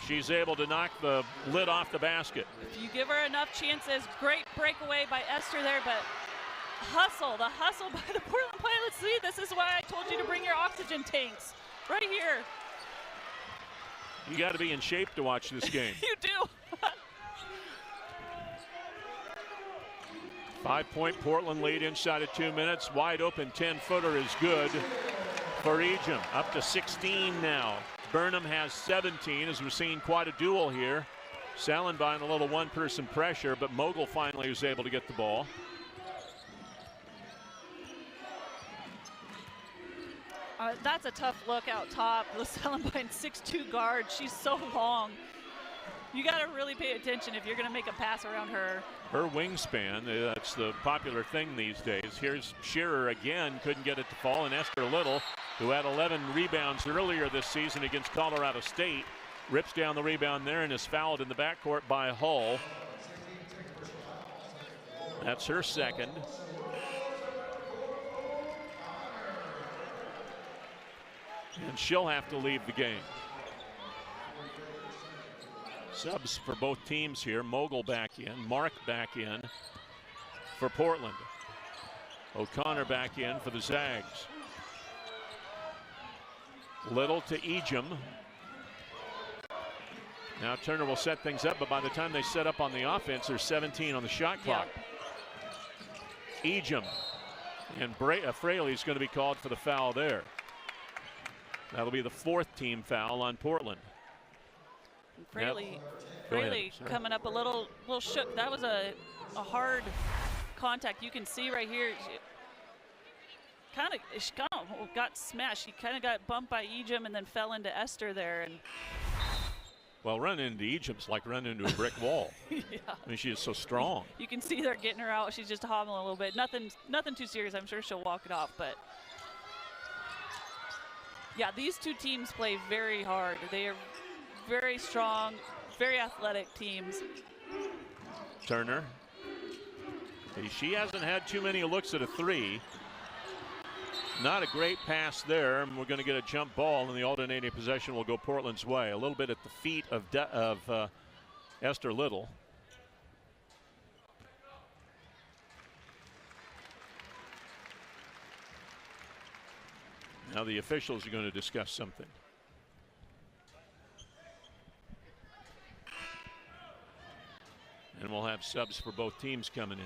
S1: she's able to knock the lid off the basket.
S2: If you give her enough chances, great breakaway by Esther there, but the hustle by the Portland Pilots. See, this is why I told you to bring your oxygen tanks right here.
S1: You got to be in shape to watch this game.
S2: You do.
S1: 5-point Portland lead inside of 2 minutes. Wide open 10-footer is good for Ejim. Up to 16 now. Burnham has 17, as we're seeing quite a duel here. Sellenbein a little one-person pressure, but Mogul finally was able to get the ball.
S2: That's a tough look out top. The Sellenbein 6'2" guard. She's so long. You got to really pay attention if you're going to make a pass around her.
S1: Her wingspan, that's the popular thing these days. Here's Shearer again, couldn't get it to fall, and Esther Little, who had 11 rebounds earlier this season against Colorado State, rips down the rebound there and is fouled in the backcourt by Hull. That's her second. And she'll have to leave the game. Subs for both teams here. Mogul back in, Mark back in for Portland. O'Connor back in for the Zags. Little to Ejim. Now Turner will set things up, but by the time they set up on the offense, there's 17 on the shot clock. Ejim and Fraley's going to be called for the foul there. That'll be the fourth team foul on Portland.
S2: Fraley coming up a little shook. That was a hard contact. You can see right here. She kind of got smashed. She kind of got bumped by Ejim and then fell into Esther there. And
S1: well, running into Ejim's like running into a brick wall.
S2: Yeah.
S1: I mean, she is so strong.
S2: You can see they're getting her out. She's just hobbling a little bit. Nothing too serious. I'm sure she'll walk it off, but yeah, these two teams play very hard. They are very strong, very athletic teams.
S1: Turner. She hasn't had too many looks at a three. Not a great pass there, and we're going to get a jump ball, and the alternating possession will go Portland's way. A little bit at the feet of Esther Little. Now the officials are going to discuss something. And we'll have subs for both teams coming in.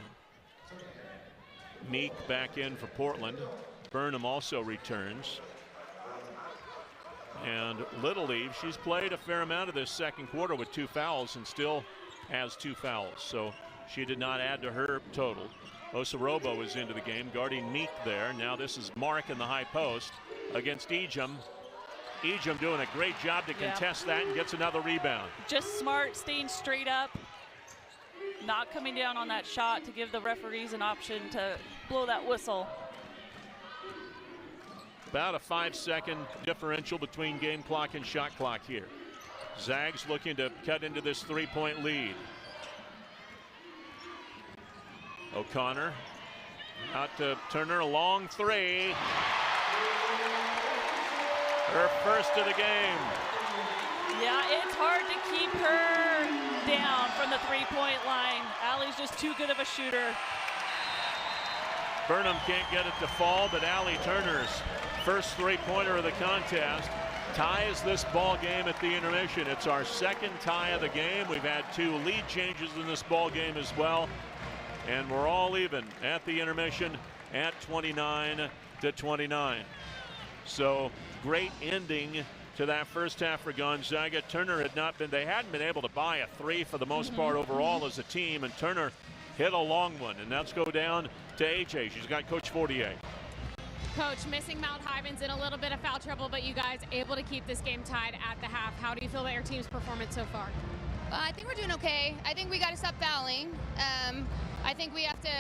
S1: Meek back in for Portland. Burnham also returns. And Little leaves. She's played a fair amount of this second quarter with 2 fouls and still has 2 fouls. So she did not add to her total. Osorobo is into the game, guarding Meek there. Now this is Mark in the high post against Ejim. Ejim doing a great job to contest that and gets another rebound.
S2: Just smart, staying straight up. Not coming down on that shot to give the referees an option to blow that whistle.
S1: About a 5-second differential between game clock and shot clock here. Zags looking to cut into this 3-point lead. O'Connor out to Turner, a long three. Her first of the game.
S2: Yeah, it's hard to keep her down from the 3-point line. Allie's just too good of a shooter.
S1: Burnham can't get it to fall, but Allie Turner's first 3-pointer of the contest ties this ball game at the intermission. It's our second tie of the game. We've had 2 lead changes in this ball game as well. And we're all even at the intermission at 29-29. So great ending to that first half for Gonzaga. Turner hadn't been able to buy a 3 for the most part overall as a team, and Turner hit a long one. And let's go down to AJ. She's got Coach Fortier.
S3: Coach, missing Mount Hyman's in a little bit of foul trouble, but you guys able to keep this game tied at the half. How do you feel about your team's performance so far?
S4: I think we're doing okay. I think we got to stop fouling. I think we have to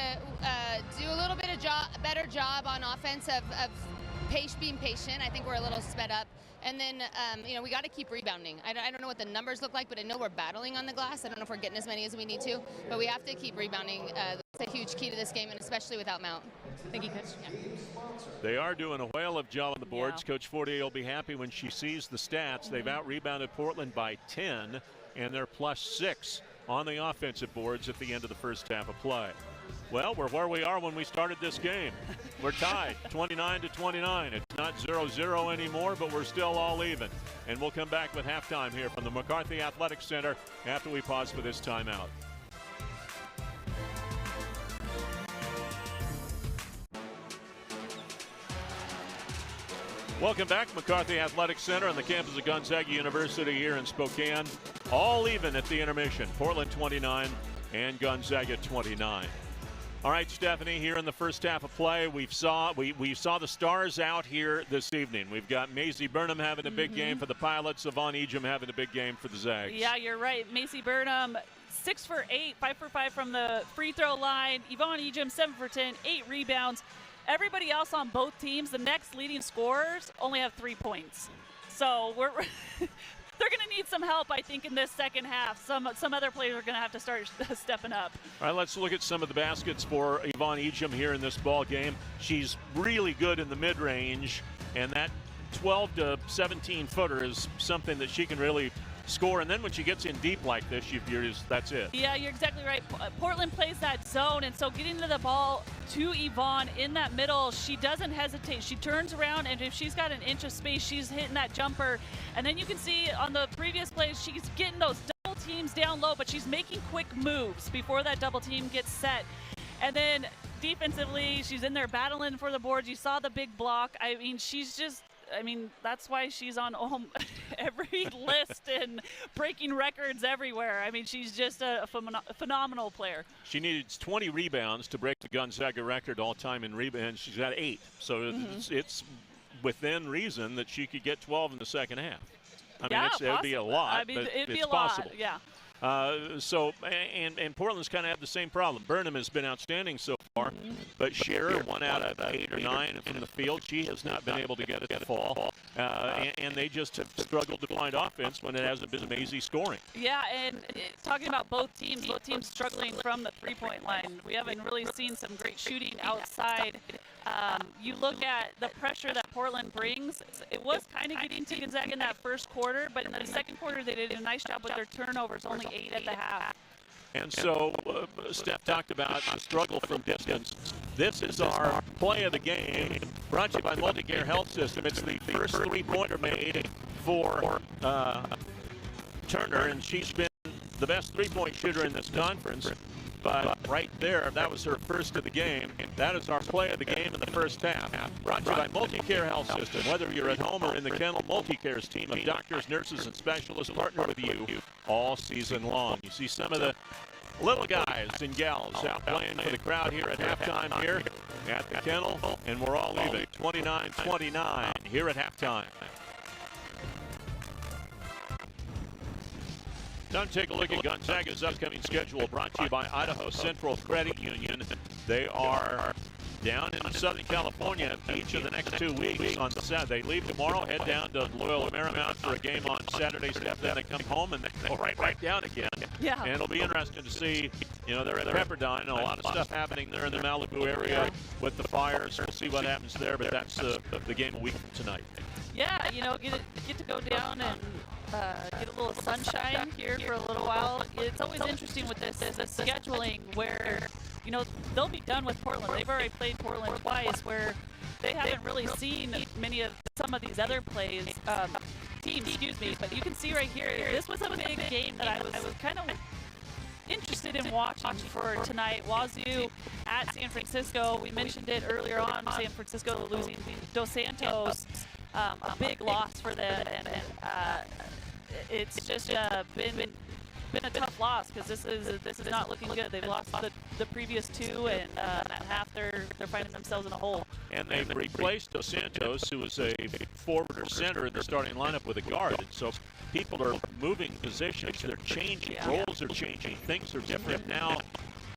S4: do a little bit of better job on offense of being patient. I think we're a little sped up. And then, we got to keep rebounding. I don't know what the numbers look like, but I know we're battling on the glass. I don't know if we're getting as many as we need to, but we have to keep rebounding. That's a huge key to this game, and especially without Mount.
S3: Thank you, Coach. Yeah.
S1: They are doing a whale of job on the boards.
S2: Yeah.
S1: Coach Fortier will be happy when she sees the stats. They've out-rebounded Portland by 10, and they're +6 on the offensive boards at the end of the first half of play. Well, we're where we are when we started this game. We're tied 29-29. It's not 0-0 anymore, but we're still all even. And we'll come back with halftime here from the McCarthy Athletic Center after we pause for this timeout. Welcome back, McCarthy Athletic Center on the campus of Gonzaga University here in Spokane. All even at the intermission. Portland 29 and Gonzaga 29. All right, Stephanie, here in the first half of play, we saw the stars out here this evening. We've got Maisie Burnham having a big game for the Pilots, Yvonne Ejim having a big game for the Zags.
S2: Yeah, you're right. Maisie Burnham, 6 for 8, 5 for 5 from the free throw line. Yvonne Ejim, 7 for 10, 8 rebounds. Everybody else on both teams, the next leading scorers, only have 3 points. So we're they're going to need some help, I think, in this second half. Some other players are going to have to start stepping up.
S1: All right, let's look at some of the baskets for Yvonne Ejim here in this ball game. She's really good in the mid-range, and that 12 to 17 footer is something that she can really score. And then when she gets in deep like this, that's it.
S2: Yeah, you're exactly right. Portland plays that zone, and so getting to the ball to Yvonne in that middle, she doesn't hesitate. She turns around, and if she's got an inch of space, she's hitting that jumper. And then you can see on the previous plays, she's getting those double teams down low, but she's making quick moves before that double team gets set. And then defensively, she's in there battling for the boards. You saw the big block. That's why she's on every list and breaking records everywhere. I mean, she's just a phenomenal player.
S1: She needed 20 rebounds to break the Gonzaga record all-time in rebounds. She's got 8. So it's within reason that she could get 12 in the second half. I mean, it would be a lot, but it's possible.
S2: Yeah.
S1: And Portland's kind of had the same problem. Burnham has been outstanding so far, but Scherer, 1 out of 8 or 9 from the field, she has not been able to get it to fall. And they just have struggled to find offense when it hasn't been Maisie scoring.
S2: Yeah, and talking about both teams struggling from the three-point line. We haven't really seen some great shooting outside. You look at the pressure that Portland brings. It was kind of getting to Gonzaga in that first quarter, but in the second quarter they did a nice job with their turnovers, only 8 at the half.
S1: And so Steph talked about the struggle from distance. This is our play of the game, brought to you by Multicare Health System. It's the first three-pointer made for Turner, and she's been the best three-point shooter in this conference. But right there, that was her first of the game. That is our play of the game in the first half. Brought to you by Multicare Health System. Whether you're at home or in the kennel, Multicare's team of doctors, nurses, and specialists partner with you all season long. You see some of the little guys and gals out playing for the crowd here at halftime here at the kennel, and we're all leaving 29-29 here at halftime. Time to take a look at Gonzaga's upcoming schedule, brought to you by Idaho Central Credit Union. They are down in Southern California each of the next 2 weeks. On Saturday, they leave tomorrow, head down to Loyola Marymount for a game on Saturday. Then they come home and they go right back down again.
S2: Yeah.
S1: And it'll be interesting to see, they're at Pepperdine, and a lot of stuff happening there in the Malibu area with the fires. We'll see what happens there, but that's the game a week from tonight.
S2: Yeah, get to go down and get a little sunshine here for a little while. It's always interesting with this scheduling where, they'll be done with Portland. They've already played Portland twice, where they haven't really seen some of these other teams, but you can see right here, this was a big game that I was kind of interested in watching for tonight. Wazoo at San Francisco. We mentioned it earlier on, San Francisco losing Dos Santos. A big loss for them, and it's just been a tough loss, because this is not looking good. They've lost the previous 2, and at half they're finding themselves in a hole.
S1: And they've replaced Dos Santos, who is a forward or center in the starting lineup, with a guard. And so people are moving positions. They're changing. Roles are changing. Things are different now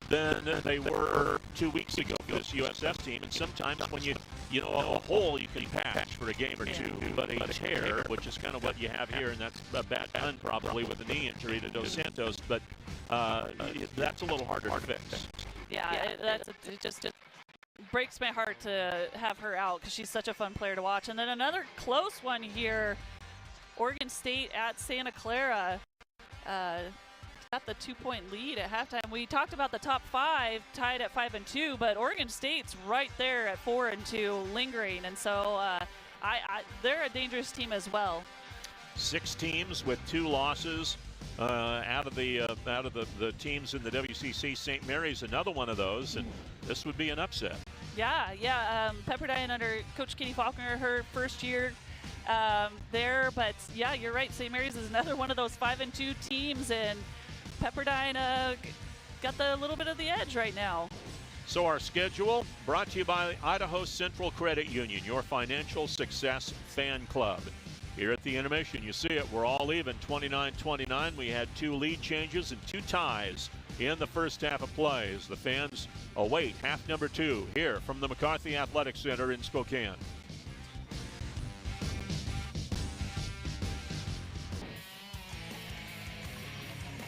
S1: than they were 2 weeks ago for this USF team. And sometimes when a hole you can patch for a game or two, but a tear, which is kind of what you have here, and that's a bad pun probably with a knee injury to Dos Santos, but that's a little harder to fix.
S2: Yeah, it just breaks my heart to have her out, because she's such a fun player to watch. And then another close one here, Oregon State at Santa Clara. Got the 2-point lead at halftime. We talked about the top 5 tied at 5-2, but Oregon State's right there at 4-2, lingering, and so they're a dangerous team as well.
S1: 6 teams with 2 losses out of the teams in the WCC. St. Mary's another one of those, and this would be an upset.
S2: Yeah. Pepperdine under Coach Katie Faulkner, her first year there, but yeah, you're right. St. Mary's is another one of those 5-2 teams, and Pepperdine got the little bit of the edge right now.
S1: So our schedule brought to you by Idaho Central Credit Union, your financial success fan club. Here at the intermission, you see it, we're all even, 29-29. We had 2 lead changes and 2 ties in the first half of play as the fans await half number 2 here from the McCarthy Athletic Center in Spokane.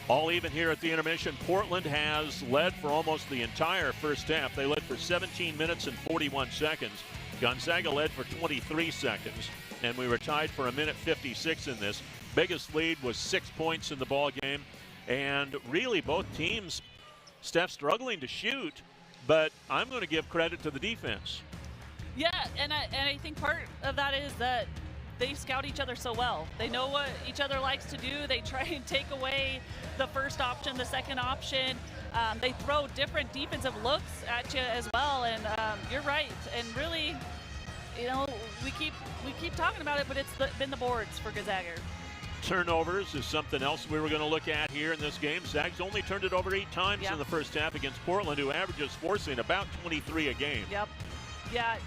S1: All even here at the intermission. Portland has led for almost the entire first half. They led for 17 minutes and 41 seconds. Gonzaga led for 23 seconds, and we were tied for 1:56 in this. Biggest lead was 6 points in the ball game, and really both teams, Steph, struggling to shoot, but I'm going to give credit to the defense.
S2: Yeah, and I think part of that is that they scout each other so well. They know what each other likes to do. They try and take away the first option, the second option. They throw different defensive looks at you as well. And you're right. And really, you know, we keep talking about it, but it's been the boards for Gonzaga.
S1: Turnovers is something else we were going to look at here in this game. Zags only turned it over 8 times in the first half against Portland, who averages forcing about 23 a game.
S2: Yep. Yeah,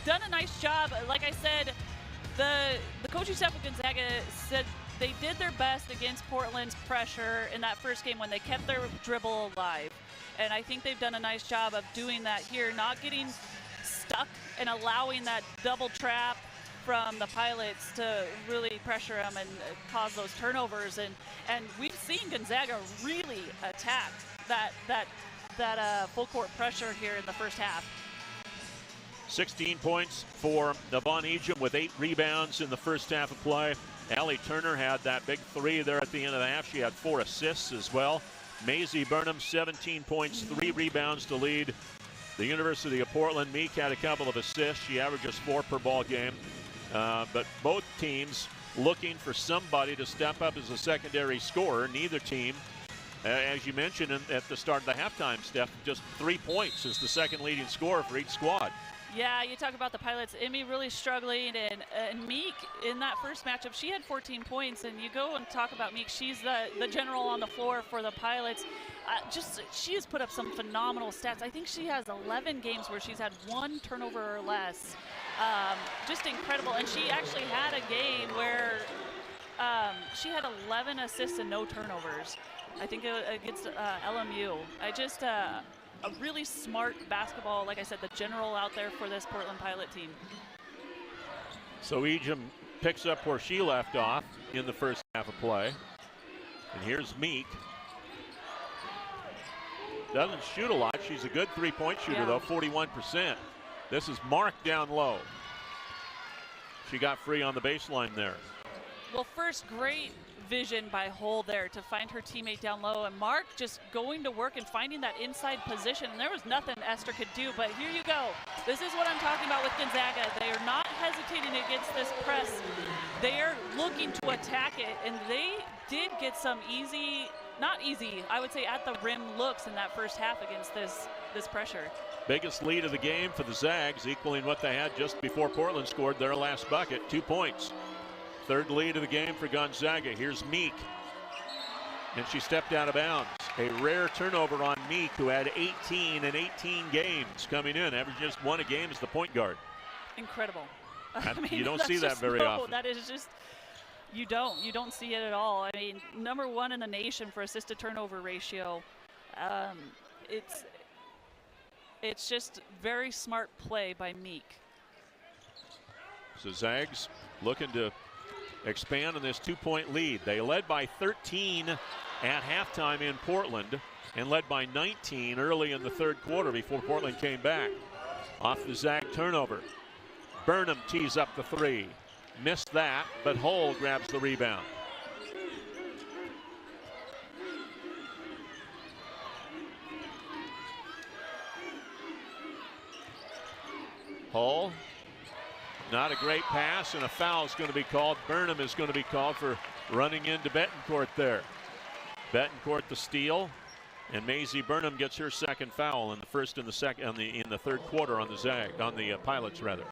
S2: done a nice job. Like I said, the coaching staff of Gonzaga said they did their best against Portland's pressure in that first game when they kept their dribble alive. And I think they've done a nice job of doing that here, not getting stuck and allowing that double trap from the Pilots to really pressure them and cause those turnovers. And we've seen Gonzaga really attack that full court pressure here in the first half.
S1: 16 points for Devon Ejim with 8 rebounds in the first half of play. Allie Turner had that big 3 there at the end of the half. She had 4 assists as well. Maisie Burnham, 17 points, 3 rebounds to lead the University of Portland. Meek had a couple of assists. She averages 4 per ball game. But both teams looking for somebody to step up as a secondary scorer. Neither team, as you mentioned at the start of the halftime, Steph, just 3 points is the second leading scorer for each squad.
S2: Yeah, you talk about the Pilots. Emmy really struggling, and Meek in that first matchup, she had 14 points. And you go and talk about Meek, she's the general on the floor for the Pilots. She has put up some phenomenal stats. I think she has 11 games where she's had 1 turnover or less. Just incredible. And she actually had a game where she had 11 assists and no turnovers. I think against LMU. A really smart basketball, like I said, the general out there for this Portland Pilot team.
S1: So Ejim picks up where she left off in the first half of play. And here's Meek. Doesn't shoot a lot. She's a good 3-point shooter, though, 41%. This is Mark down low. She got free on the baseline there.
S2: Well, first, great vision by Hull there to find her teammate down low, and Mark just going to work and finding that inside position. And there was nothing Esther could do, but here you go. This is what I'm talking about with Gonzaga. They are not hesitating against this press. They are looking to attack it, and they did get some easy, not easy, I would say at the rim looks in that first half against this pressure.
S1: Biggest lead of the game for the Zags, equaling what they had just before Portland scored their last bucket, 2 points. Third lead of the game for Gonzaga. Here's Meek. And she stepped out of bounds. A rare turnover on Meek, who had 18 in 18 games coming in. Averaging just 1 a game as the point guard.
S2: Incredible.
S1: You don't see that very often.
S2: That is just, you don't see it at all. I mean, number 1 in the nation for assist to turnover ratio. It's just very smart play by Meek.
S1: So Zags looking to expand on this 2-point lead. They led by 13 at halftime in Portland and led by 19 early in the third quarter before Portland came back. Off the Zag turnover. Burnham tees up the 3. Missed that, but Hull grabs the rebound. Hull. Not a great pass, and a foul is going to be called. Burnham is going to be called for running into Betancourt there. Betancourt the steal, and Maisie Burnham gets her second foul in the first and the second in the third quarter on the Pilots rather.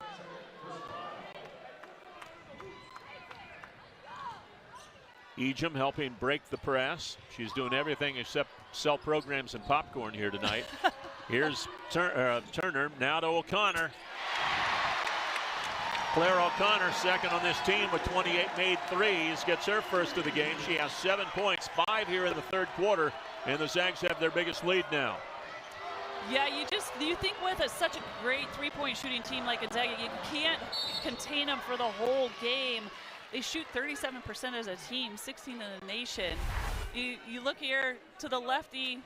S1: Ejim helping break the press. She's doing everything except sell programs and popcorn here tonight. Here's Turner, now to O'Connor. Claire O'Connor, second on this team with 28 made threes, gets her first of the game. She has 7 points, 5 here in the third quarter, and the Zags have their biggest lead now.
S2: Yeah, you think with such a great three-point shooting team like Gonzaga, you can't contain them for the whole game. They shoot 37% as a team, 16 in the nation. You look here to the lefty,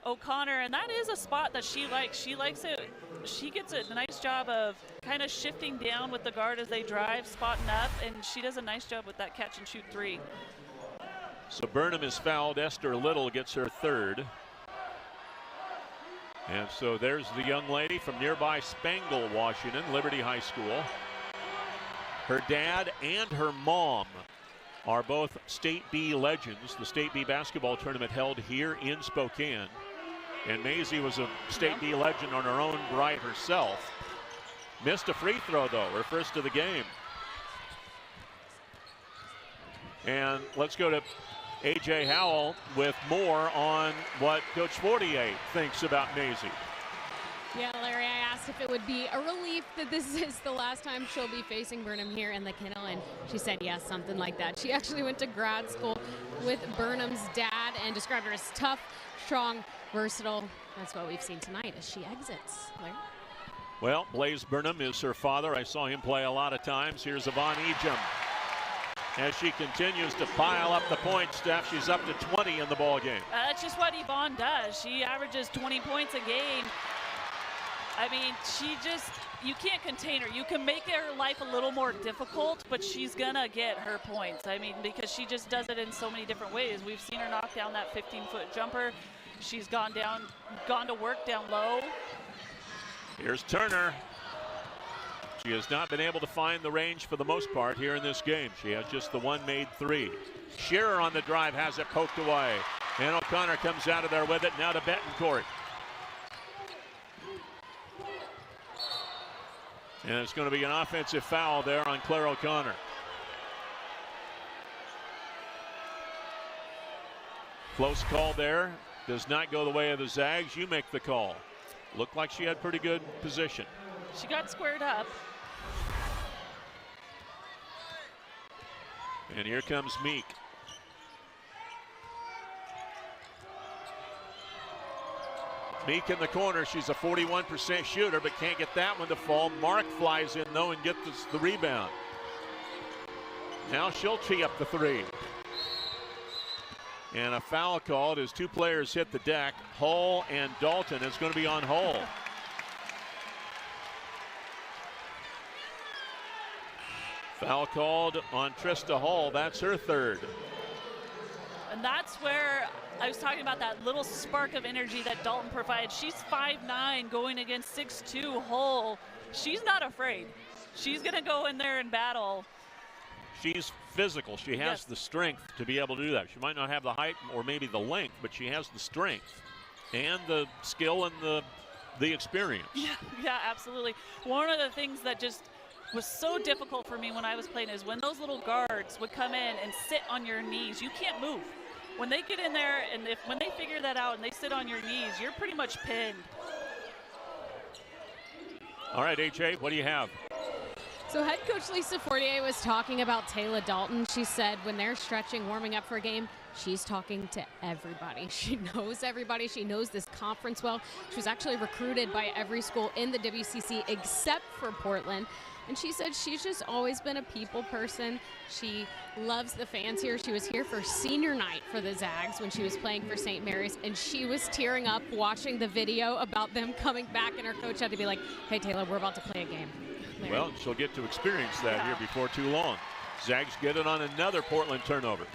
S2: O'Connor, and that is a spot that she likes. She likes it. She gets a nice job of kind of shifting down with the guard as they drive, spotting up, and she does a nice job with that catch and shoot three.
S1: So Burnham is fouled. Esther Little gets her third. And so there's the young lady from nearby Spangle, Washington, Liberty High School. Her dad and her mom are both State B legends. The State B basketball tournament held here in Spokane. And Maisie was a State B legend on her own right herself. Missed a free throw, though, her first of the game. And let's go to A.J. Howell with more on what Coach Fortier thinks about Maisie.
S3: Yeah, Larry, I asked if it would be a relief that this is the last time she'll be facing Burnham here in the Kennel, and she said yes, something like that. She actually went to grad school with Burnham's dad and described her as tough, strong, versatile. That's what we've seen tonight as she exits. Larry?
S1: Well, Blaze Burnham is her father. I saw him play a lot of times. Here's Yvonne Ejim. As she continues to pile up the points, Steph, she's up to 20 in the ball game.
S2: That's just what Yvonne does. She averages 20 points a game. I mean, you can't contain her. You can make her life a little more difficult, but she's gonna get her points. I mean, because she just does it in so many different ways. We've seen her knock down that 15-foot jumper. She's gone to work down low.
S1: Here's Turner. She has not been able to find the range for the most part here in this game. She has just the one made three. Shearer on the drive has it poked away. And O'Connor comes out of there with it. Now to Betancourt. And it's going to be an offensive foul there on Claire O'Connor. Close call there. Does not go the way of the Zags. You make the call. Looked like she had pretty good position.
S2: She got squared up.
S1: And here comes Meek. Meek in the corner. She's a 41% shooter, but can't get that one to fall. Mark flies in, though, and gets the rebound. Now she'll tee up the three. And a foul called as two players hit the deck. Hull and Dalton. It's going to be on Hull. Foul called on Trista Hull. That's her third.
S2: And that's where I was talking about that little spark of energy that Dalton provides. She's 5'9", going against 6'2" Hull. She's not afraid. She's going to go in there and battle.
S1: She's physical. She has the strength to be able to do that. She might not have the height or maybe the length, but she has the strength and the skill and the experience.
S2: Yeah, absolutely. One of the things that just was so difficult for me when I was playing is when those little guards would come in and sit on your knees. You can't move. When they get in there and when they figure that out and they sit on your knees, you're pretty much pinned.
S1: All right, AJ, what do you have?
S3: So head coach Lisa Fortier was talking about Taylor Dalton. She said when they're stretching, warming up for a game, she's talking to everybody. She knows everybody. She knows this conference well. She was actually recruited by every school in the WCC except for Portland. And she said she's just always been a people person. She loves the fans here. She was here for senior night for the Zags when she was playing for St. Mary's, and she was tearing up watching the video about them coming back, and her coach had to be like, hey, Taylor, we're about to play a game. Larry.
S1: Well, she'll get to experience that here before too long. Zags get it on another Portland turnover.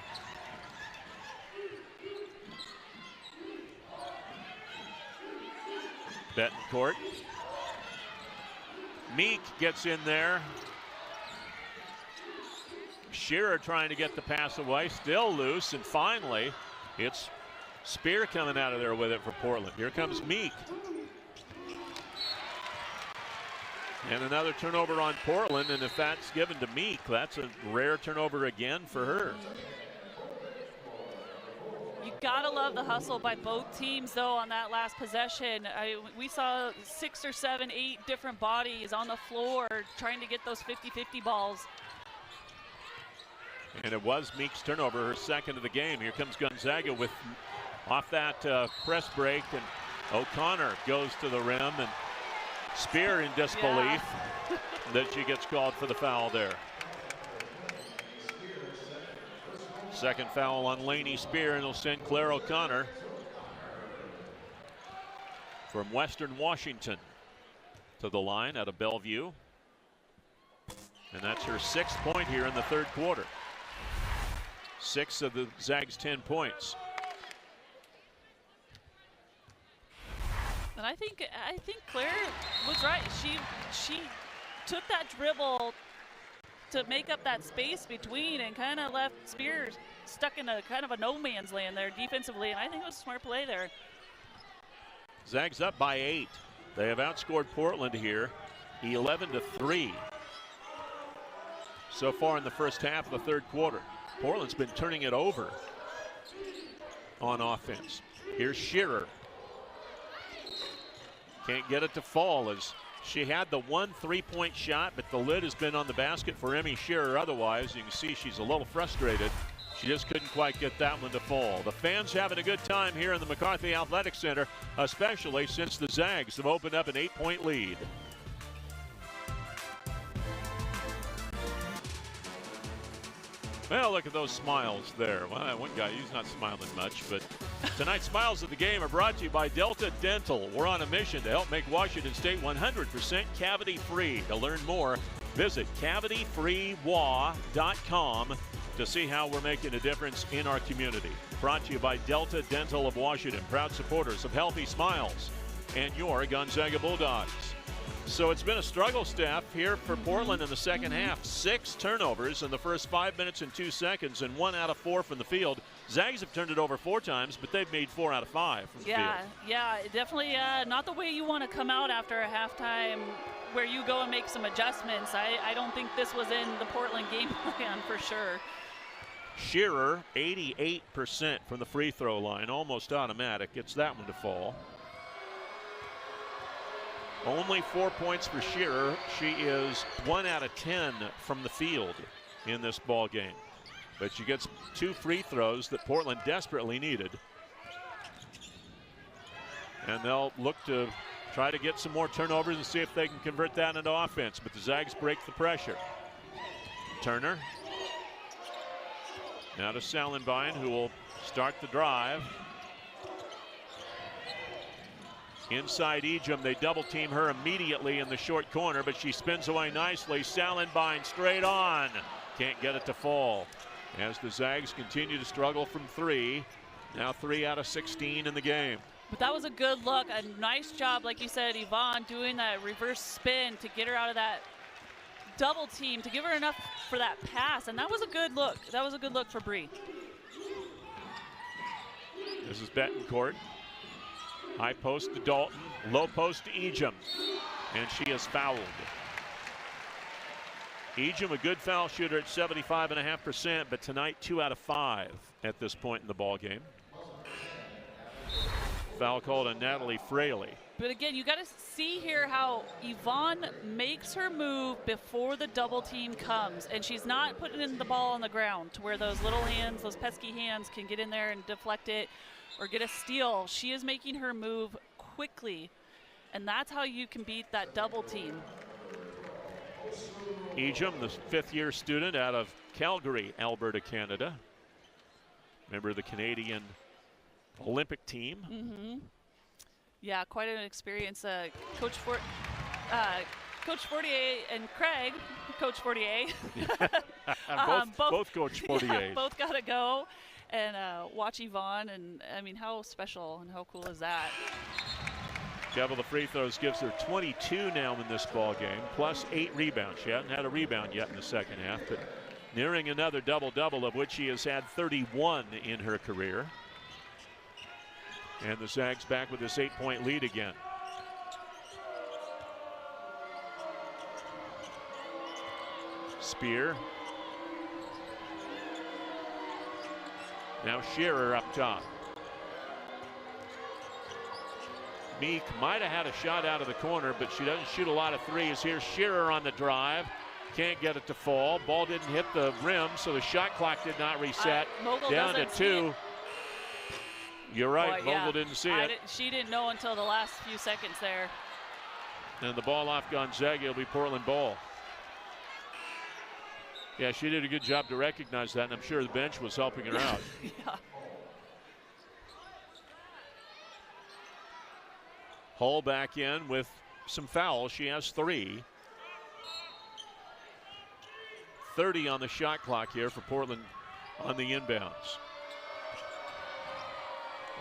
S1: Betancourt. Meek gets in there. Shearer trying to get the pass away, still loose, and finally it's Spear coming out of there with it for Portland. Here comes Meek. And another turnover on Portland, and if that's given to Meek, that's a rare turnover again for her.
S2: You Gotta love the hustle by both teams, though, on that last possession. We saw 6 or 7, 8 different bodies on the floor trying to get those 50-50 balls.
S1: And it was Meek's turnover, her second of the game. Here comes Gonzaga with off that press break, and O'Connor goes to the rim, and Spear in disbelief that she gets called for the foul there. Second foul on Lainey Spear, and it'll send Claire O'Connor from Western Washington to the line out of Bellevue. And that's her 6th point here in the third quarter. 6 of the Zags' 10 points.
S2: And I think Claire was right. She took that dribble to make up that space between and kind of left Spears stuck in a kind of a no man's land there defensively, and I think it was a smart play there.
S1: Zags up by 8. They have outscored Portland here 11-3 so far in the first half of the third quarter. Portland's been turning it over on offense. Here's Shearer. Can't get it to fall as she had the one 3-point shot, but the lid has been on the basket for Emmy Shearer otherwise. You can see she's a little frustrated. She just couldn't quite get that one to fall. The fans having a good time here in the McCarthy Athletic Center, especially since the Zags have opened up an 8-point lead. Well, look at those smiles there. Well, one guy, he's not smiling much, but tonight's Smiles of the Game are brought to you by Delta Dental. We're on a mission to help make Washington State 100% cavity-free. To learn more, visit cavityfreewa.com to see how we're making a difference in our community. Brought to you by Delta Dental of Washington, proud supporters of Healthy Smiles and your Gonzaga Bulldogs. So it's been a struggle, Steph, here for Portland in the second half. 6 turnovers in the first 5 minutes and 2 seconds, and 1 out of 4 from the field. Zags have turned it over 4 times, but they've made 4 out of 5 from the field.
S2: Yeah, definitely not the way you want to come out after a halftime where you go and make some adjustments. I don't think this was in the Portland game plan for sure.
S1: Shearer, 88% from the free throw line, almost automatic. Gets that one to fall. Only 4 points for Shearer. She is 1 out of 10 from the field in this ball game. But she gets 2 free throws that Portland desperately needed. And they'll look to try to get some more turnovers and see if they can convert that into offense. But the Zags break the pressure. Turner. Now to Salenbein, who will start the drive. Inside Ejim, they double team her immediately in the short corner, but she spins away nicely. Salenbein straight on. Can't get it to fall. As the Zags continue to struggle from 3. Now 3 out of 16 in the game.
S2: But that was a good look. A nice job, like you said, Yvonne, doing that reverse spin to get her out of that double team, to give her enough for that pass. And that was a good look. That was a good look for Bree.
S1: This is Betancourt. High post to Dalton, low post to Ejim, and she is fouled. Ejim, a good foul shooter at 75.5%, but tonight 2 out of 5 at this point in the ball game. Foul called on Natalie Fraley.
S2: But again, you got to see here how Yvonne makes her move before the double team comes, and she's not putting the ball on the ground to where those little hands, those pesky hands, can get in there and deflect it or get a steal. She is making her move quickly, and that's how you can beat that double team.
S1: Ejim, the 5th-year student out of Calgary, Alberta, Canada. Member of the Canadian Olympic team.
S2: Mm-hmm. Yeah, quite an experience. Coach Fortier and Craig, Coach Fortier.
S1: both Coach Fortier.
S2: Yeah, both got to go and watch Yvonne, and I mean, how special and how cool is that?
S1: Double the free throws gives her 22 now in this ball game, plus 8 rebounds. She hasn't had a rebound yet in the second half, but nearing another double-double, of which she has had 31 in her career. And the Zags back with this 8-point lead again. Spear. Now Shearer up top. Meek might have had a shot out of the corner, but she doesn't shoot a lot of threes. Here's Shearer on the drive. Can't get it to fall. Ball didn't hit the rim, so the shot clock did not reset. Down to 2. You're right,
S2: Boy,
S1: Vogel didn't see it.
S2: She didn't know until the last few seconds there.
S1: And the ball off Gonzaga will be Portland ball. Yeah, she did a good job to recognize that, and I'm sure the bench was helping her out.
S2: Yeah.
S1: Hull back in with some fouls. She has 3. 30 on the shot clock here for Portland on the inbounds.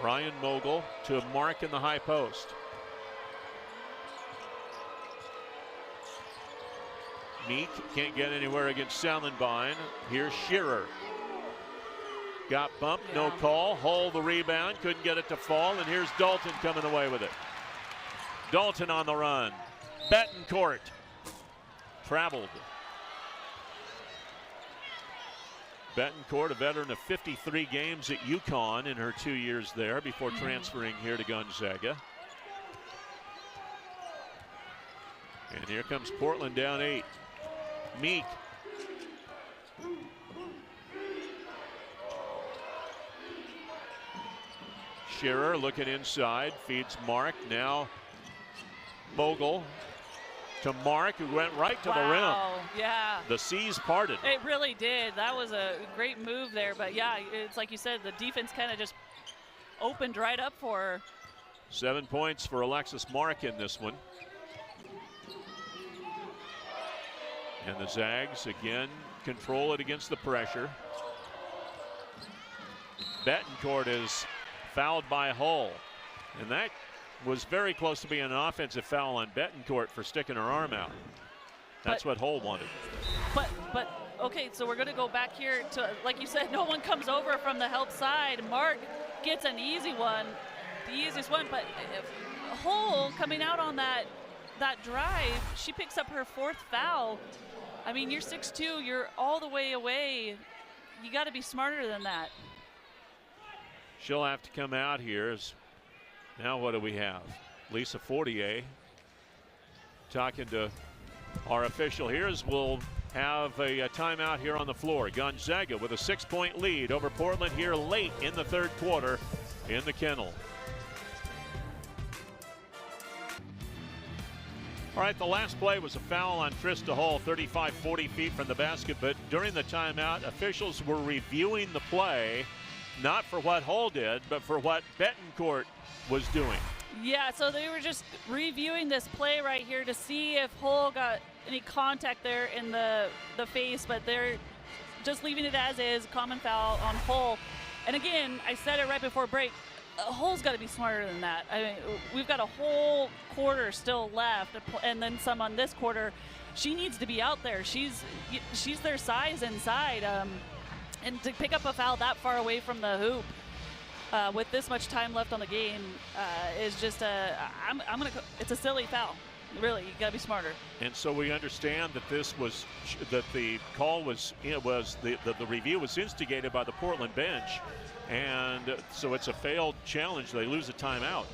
S1: Ryan Mogul to Mark in the high post. Meek can't get anywhere against Sallenbein. Here's Shearer. Got bumped, no call. Hull the rebound, couldn't get it to fall, and here's Dalton coming away with it. Dalton on the run. Betancourt traveled. Betancourt, a veteran of 53 games at UConn in her 2 years there before transferring here to Gonzaga. And here comes Portland down 8. Meek. Shearer looking inside, feeds Mark. Now Mogul to Mark, who went right to the rim.
S2: Yeah.
S1: The seas parted.
S2: It really did. That was a great move there. But yeah, it's like you said, the defense kind of just opened right up for her.
S1: 7 points for Alexis Mark in this one. And the Zags again control it against the pressure. Betancourt is fouled by Hull. And that was very close to being an offensive foul on Betancourt for sticking her arm out. That's what Hull wanted.
S2: But okay, so we're going to go back here to, like you said, no one comes over from the help side. Mark gets an easy one, the easiest one, but Hull coming out on that drive, she picks up her 4th foul. I mean, you're 6'2", you're all the way away. You got to be smarter than that.
S1: She'll have to come out here. Now what do we have? Lisa Fortier talking to our official here as we'll have a timeout here on the floor. Gonzaga with a 6-point lead over Portland here late in the 3rd quarter in the kennel. All right, the last play was a foul on Trista Hull, 40 feet from the basket, but during the timeout, officials were reviewing the play, not for what Hull did, but for what Betancourt was doing.
S2: Yeah, so they were just reviewing this play right here to see if Hull got any contact there in the face, but they're just leaving it as is, common foul on Hull. And again, I said it right before break, Hull's got to be smarter than that. I mean, we've got a whole quarter still left, and then some on this quarter. She needs to be out there. She's their size inside, and to pick up a foul that far away from the hoop with this much time left on the game is just it's a silly foul. Really, you got to be smarter.
S1: And so we understand that the call was, the review was instigated by the Portland bench. And so it's a failed challenge. They lose a timeout.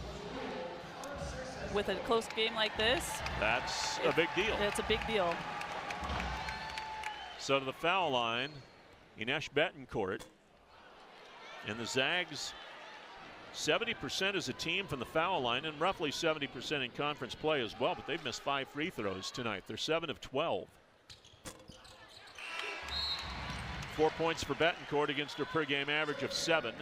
S2: With a close game like this,
S1: that's a big deal.
S2: It's a big deal.
S1: So to the foul line, Ines Betancourt. And the Zags, 70% as a team from the foul line and roughly 70% in conference play as well. But they've missed 5 free throws tonight. They're 7 of 12. 4 points for Betancourt against her per game average of 7.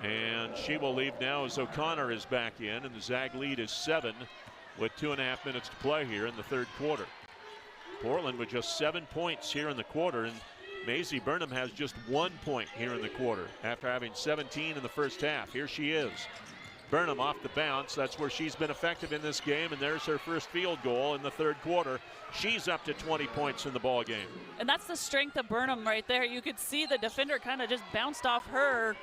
S1: And she will leave now as O'Connor is back in, and the Zag lead is 7 with 2.5 minutes to play here in the 3rd quarter. Portland with just 7 points here in the quarter, and Maisie Burnham has just 1 point here in the quarter after having 17 in the first half. Here she is. Burnham off the bounce. That's where she's been effective in this game, and there's her first field goal in the 3rd quarter. She's up to 20 points in the ball game.
S2: And that's the strength of Burnham right there. You could see the defender kind of just bounced off her,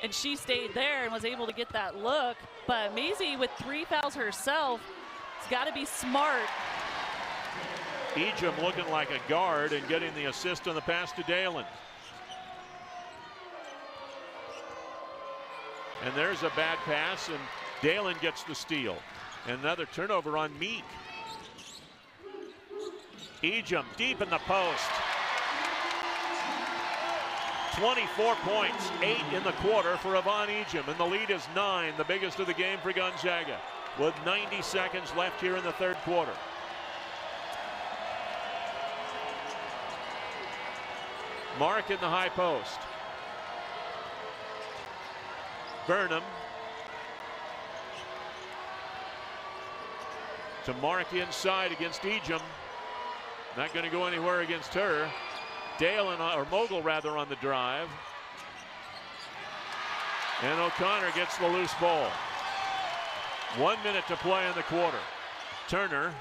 S2: and she stayed there and was able to get that look. But Maisie with 3 fouls herself has got to be smart.
S1: Ejim looking like a guard and getting the assist on the pass to Dalen. And there's a bad pass, and Dalen gets the steal. And another turnover on Meek. Ejim deep in the post. 24 points, 8 in the quarter for Yvonne Ejim, and the lead is 9, the biggest of the game for Gonzaga, with 90 seconds left here in the third quarter. Mark in the high post. Burnham to Mark inside against Ejim. Not going to go anywhere against her. Dalen, or Mogul rather, on the drive. And O'Connor gets the loose ball. 1 minute to play in the quarter. Turner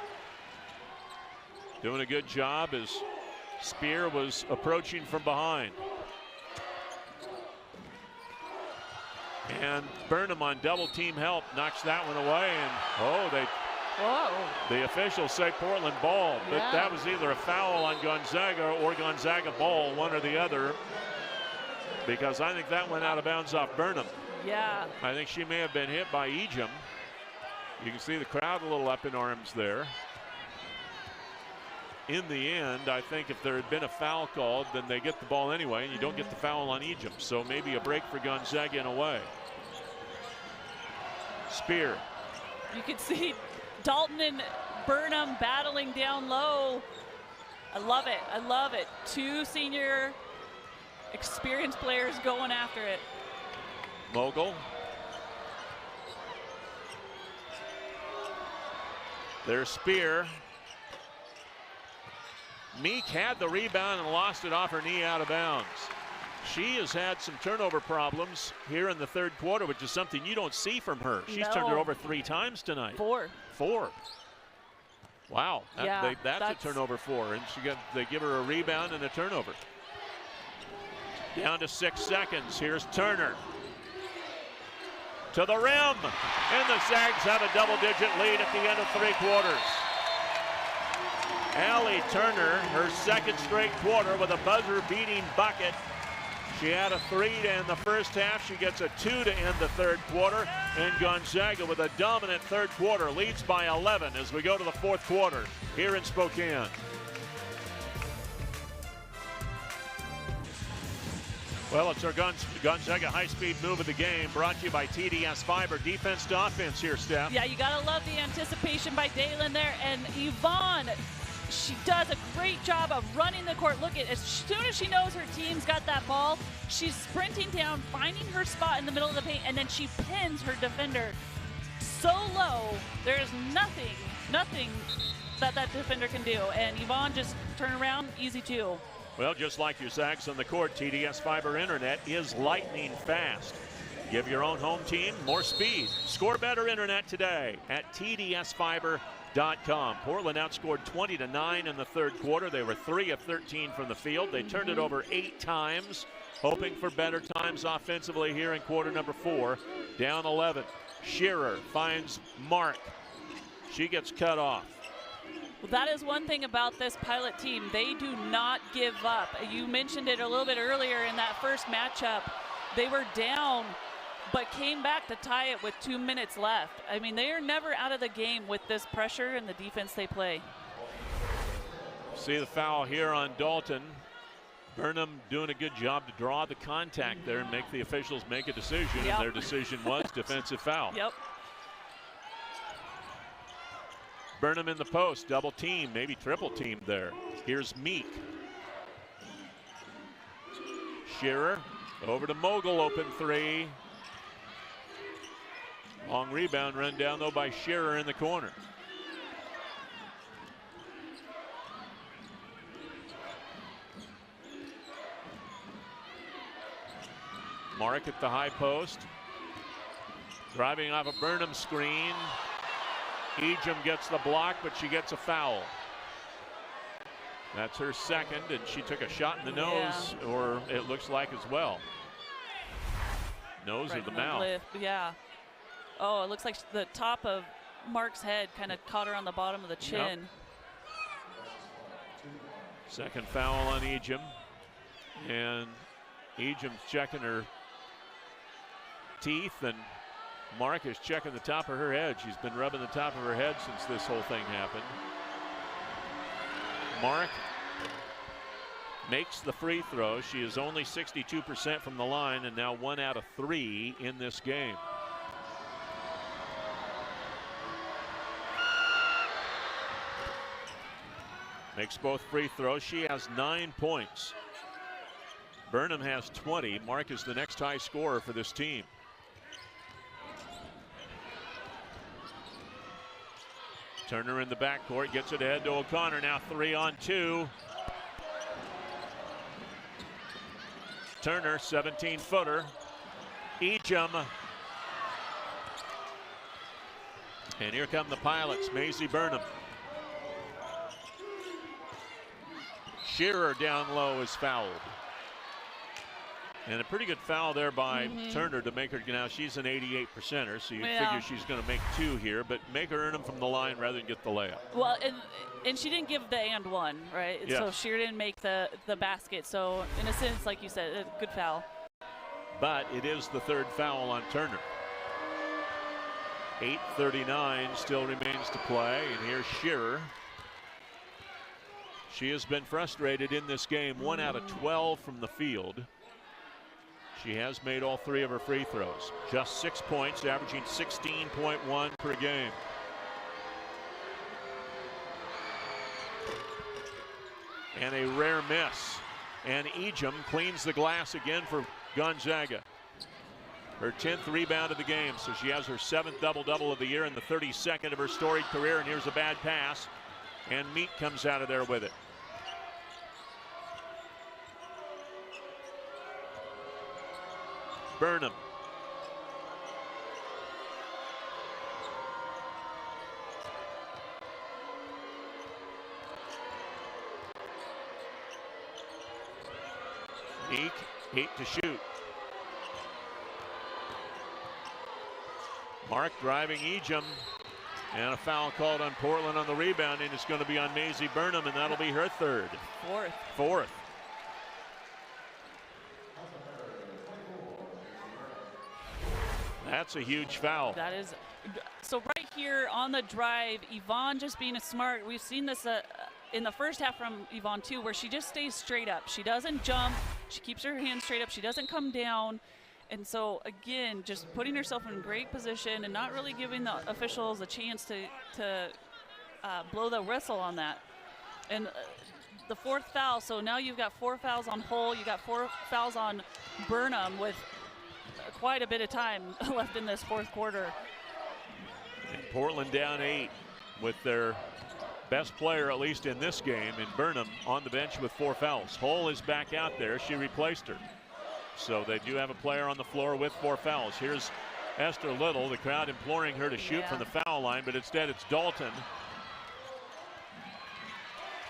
S1: doing a good job as Spear was approaching from behind. And Burnham on double team help knocks that one away. And the officials say Portland ball, but that was either a foul on Gonzaga or Gonzaga ball, one or the other, because I think that went out of bounds off Burnham.
S2: Yeah.
S1: I think she may have been hit by Ejim. You can see the crowd a little up in arms there. In the end, I think if there had been a foul called, then they get the ball anyway, and you don't get the foul on Ejim. So maybe a break for Gonzaga in a way. Spear.
S2: You can see Dalton and Burnham battling down low. I love it. I love it. Two senior experienced players going after it.
S1: Mogul. There's Spear. Meek had the rebound and lost it off her knee out of bounds. She has had some turnover problems here in the third quarter, which is something you don't see from her. She's turned it over 3 times tonight. 4. Wow, that's a turnover 4, and they give her a rebound and a turnover. Down to 6 seconds. Here's Turner to the rim, and the Zags have a double-digit lead at the end of 3 quarters. Allie Turner, her second straight quarter with a buzzer-beating bucket. She had a 3 to end the first half. She gets a 2 to end the third quarter. And Gonzaga, with a dominant third quarter, leads by 11 as we go to the fourth quarter here in Spokane. Well, it's our Gonzaga high-speed move of the game, brought to you by TDS Fiber. Defense to offense here, Steph.
S2: Yeah, you got to love the anticipation by Dalen there. And Yvonne, she does a great job of running the court. Look, as soon as she knows her team's got that ball, she's sprinting down, finding her spot in the middle of the paint, and then she pins her defender so low. There's nothing that defender can do. And Yvonne just turn around, easy too.
S1: Well, just like your Zags on the court, TDS Fiber Internet is lightning fast. Give your own home team more speed. Score better internet today at tdsfiber.com. Portland outscored 20-9 in the third quarter. They were 3 of 13 from the field. They turned it over 8 times, hoping for better times offensively here in quarter number 4. Down 11. Shearer finds Mark. She gets cut off.
S2: Well, that is one thing about this Pilot team. They do not give up. You mentioned it a little bit earlier in that first matchup. They were down, but came back to tie it with 2 minutes left. I mean, they are never out of the game with this pressure and the defense they play.
S1: See the foul here on Dalton. Burnham doing a good job to draw the contact there and make the officials make a decision, and their decision was defensive foul.
S2: Yep.
S1: Burnham in the post, double team, maybe triple team there. Here's Meek. Shearer over to Mogul, open 3. Long rebound run down though by Shearer in the corner. Mark at the high post. Driving off a Burnham screen. Ejim gets the block, but she gets a foul. That's her second, and she took a shot in the nose, or it looks like as well. Nose or the mouth.
S2: Yeah. Oh, it looks like the top of Mark's head kind of caught her on the bottom of the chin.
S1: Yep. Second foul on Ejim. And Ejim's checking her teeth, and Mark is checking the top of her head. She's been rubbing the top of her head since this whole thing happened. Mark makes the free throw. She is only 62% from the line, and now 1 out of 3 in this game. Makes both free throws. She has 9 points. Burnham has 20. Mark is the next high scorer for this team. Turner in the backcourt, gets it ahead to O'Connor. Now 3-on-2. Turner, 17-footer. Ejum. And here come the Pilots, Maisie Burnham. Shearer down low is fouled. And a pretty good foul there by Turner to make her, now she's an 88%er, so you figure she's going to make 2 here, but make her earn them from the line rather than get the layup.
S2: Well, and she didn't give the and one, right?
S1: Yes.
S2: So Shearer didn't make the basket. So in a sense, like you said, a good foul.
S1: But it is the 3rd foul on Turner. 8:39 still remains to play, and here's Shearer. She has been frustrated in this game, 1 out of 12 from the field. She has made all 3 of her free throws. Just 6 points, averaging 16.1 per game. And a rare miss. And Ejum cleans the glass again for Gonzaga. Her 10th rebound of the game, so she has her 7th double-double of the year and the 32nd of her storied career. And here's a bad pass, and Meek comes out of there with it. Burnham. Meek, 8 to shoot. Mark driving Ejum. And a foul called on Portland on the rebound, and it's going to be on Maisie Burnham, and that'll be her 3rd. Fourth. That's a huge foul.
S2: That is. So right here on the drive, Yvonne just being a smart. We've seen this in the first half from Yvonne too, where she just stays straight up. She doesn't jump. She keeps her hands straight up. She doesn't come down. And so again, just putting herself in great position and not really giving the officials a chance to blow the whistle on that. And the 4th foul. So now you've got 4 fouls on Hull. You got 4 fouls on Burnham with quite a bit of time left in this 4th quarter.
S1: And Portland down 8 with their best player, at least in this game, in Burnham, on the bench with 4 fouls. Hull is back out there. She replaced her. So they do have a player on the floor with 4 fouls. Here's Esther Little, the crowd imploring her to shoot from the foul line, but instead it's Dalton.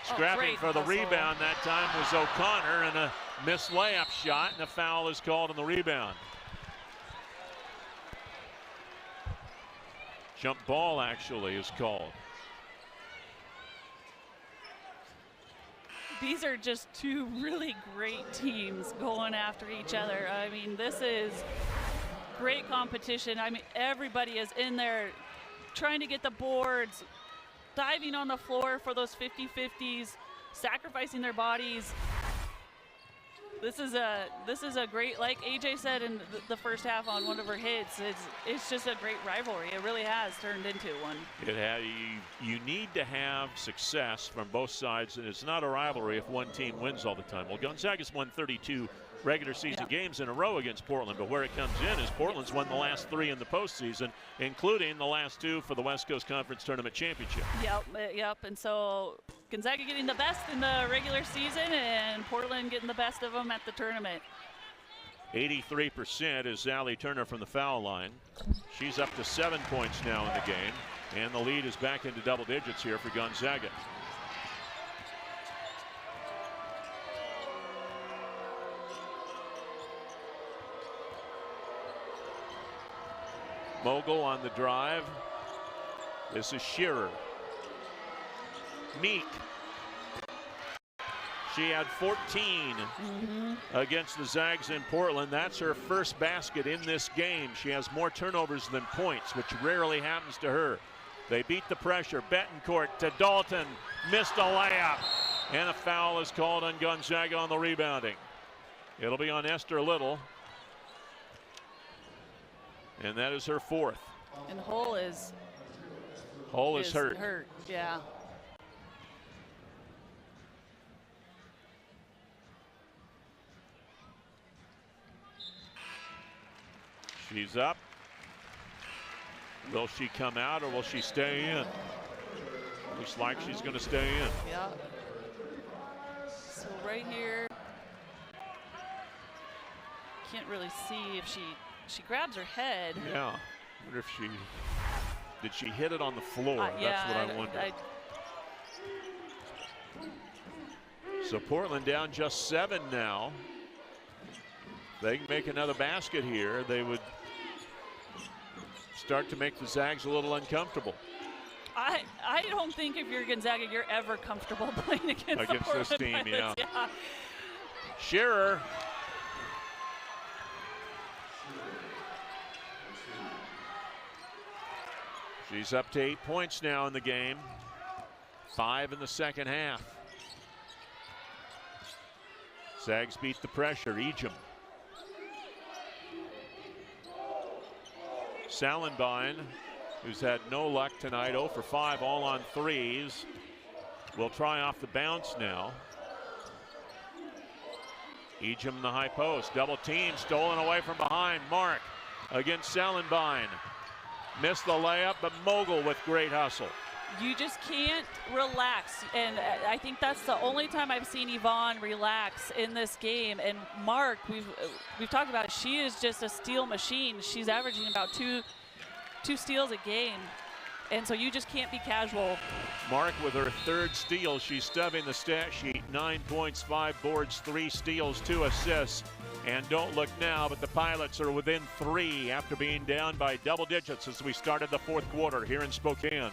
S1: Scrapping for the rebound that time was O'Connor, and a missed layup shot, and a foul is called on the rebound. Jump ball actually is called.
S2: These are just 2 really great teams going after each other. I mean, this is great competition. I mean, everybody is in there trying to get the boards, diving on the floor for those 50-50s, sacrificing their bodies. This is a great, like AJ said in the first half on one of her hits, it's just a great rivalry. It really has turned into one.
S1: You need to have success from both sides, and it's not a rivalry if one team wins all the time. Well, Gonzaga's won 32 regular season games in a row against Portland, but where it comes in is Portland's won the last 3 in the postseason, including the last 2 for the West Coast Conference Tournament Championship.
S2: Yep, and so Gonzaga getting the best in the regular season and Portland getting the best of them at the tournament.
S1: 83% is Allie Turner from the foul line. She's up to 7 points now in the game, and the lead is back into double digits here for Gonzaga. Mogul on the drive. This is Shearer. Meek. She had 14 against the Zags in Portland. That's her first basket in this game. She has more turnovers than points, which rarely happens to her. They beat the pressure. Betancourt to Dalton. Missed a layup. And a foul is called on Gonzaga on the rebounding. It'll be on Esther Little. And that is her fourth.
S2: And Hull is
S1: hurt.
S2: Yeah.
S1: She's up. Will she come out or will she stay in? Looks like she's going to stay in.
S2: Yeah. So right here, can't really see if she grabs her head.
S1: Yeah. I wonder if did she hit it on the floor?
S2: Yeah,
S1: that's what I wonder. So Portland down just 7 now. They can make another basket here. They would start to make the Zags a little uncomfortable.
S2: I don't think if you're Gonzaga, you're ever comfortable playing against
S1: this team.
S2: Pilots. Yeah.
S1: Shearer. She's up to 8 points now in the game. 5 in the second half. Zags beat the pressure. Ejim. Salenbine, who's had no luck tonight, 0 for 5, all on threes, will try off the bounce now. Ejim in the high post, double team, stolen away from behind. Mark against Salenbine. Missed the layup, but Mogul with great hustle.
S2: You just can't relax, and I think that's the only time I've seen Yvonne relax in this game. And Mark, we've talked about it, she is just a steal machine. She's averaging about two steals a game, and so you just can't be casual.
S1: Mark with her third steal. She's stubbing the stat sheet. 9 points, 5 boards, 3 steals, 2 assists. And don't look now, but the Pilots are within 3 after being down by double digits as we started the fourth quarter here in Spokane.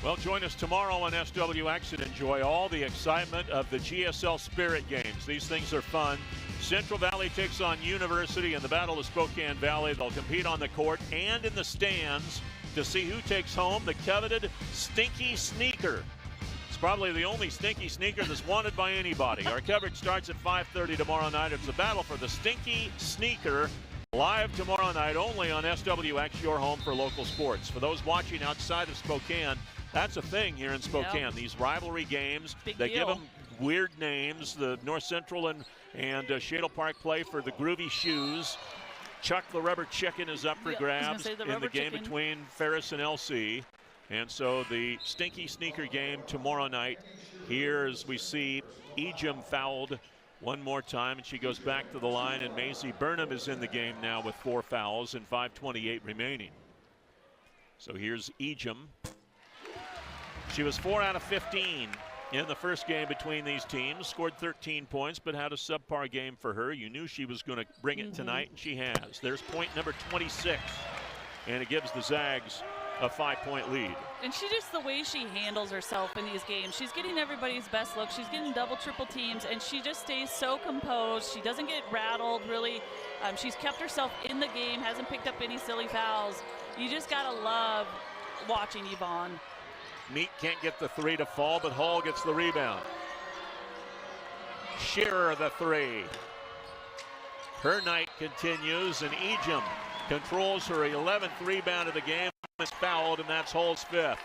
S1: Well, join us tomorrow on SWX and enjoy all the excitement of the GSL Spirit Games. These things are fun. Central Valley takes on University in the Battle of Spokane Valley. They'll compete on the court and in the stands to see who takes home the coveted Stinky Sneaker. It's probably the only Stinky Sneaker that's wanted by anybody. Our coverage starts at 5:30 tomorrow night. It's the battle for the Stinky Sneaker. Live tomorrow night only on SWX, your home for local sports. For those watching outside of Spokane, that's a thing here in Spokane. Yep. These rivalry games, they give them weird names. The North Central and Shadle Park play for the Groovy Shoes. Chuck the Rubber Chicken is up for grabs in the game between Ferris and LC. And so the Stinky Sneaker game tomorrow night. Here as we see Ejim fouled one more time, and she goes back to the line, and Maisie Burnham is in the game now with 4 fouls and 5:28 remaining. So here's Ejim. She was 4 out of 15 in the first game between these teams, scored 13 points, but had a subpar game for her. You knew she was going to bring it tonight, and she has. There's point number 26, and it gives the Zags a 5-point lead.
S2: And she just, the way she handles herself in these games, she's getting everybody's best look. She's getting double, triple teams, and she just stays so composed. She doesn't get rattled, really. She's kept herself in the game, hasn't picked up any silly fouls. You just got to love watching Yvonne.
S1: Meek can't get the 3 to fall, but Hall gets the rebound. Shearer the 3. Her night continues, and Ejim controls her 11th rebound of the game. Is fouled, and that's Hall's 5th.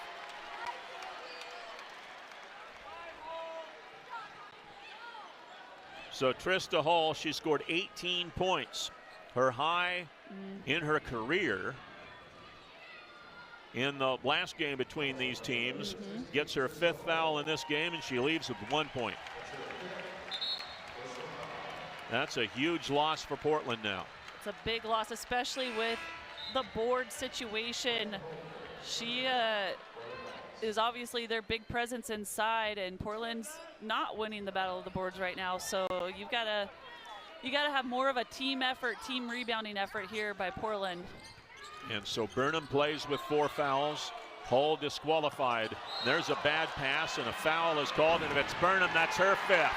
S1: So Trista Hall, she scored 18 points, her high in her career. In the last game between these teams, gets her 5th foul in this game, and she leaves with 1 point. That's a huge loss for Portland now.
S2: It's a big loss, especially with the board situation. She is obviously their big presence inside, and Portland's not winning the battle of the boards right now. So you gotta have more of a team effort, team rebounding effort here by Portland.
S1: And so Burnham plays with 4 fouls. Hull disqualified. There's a bad pass and a foul is called, and if it's Burnham, that's her 5th.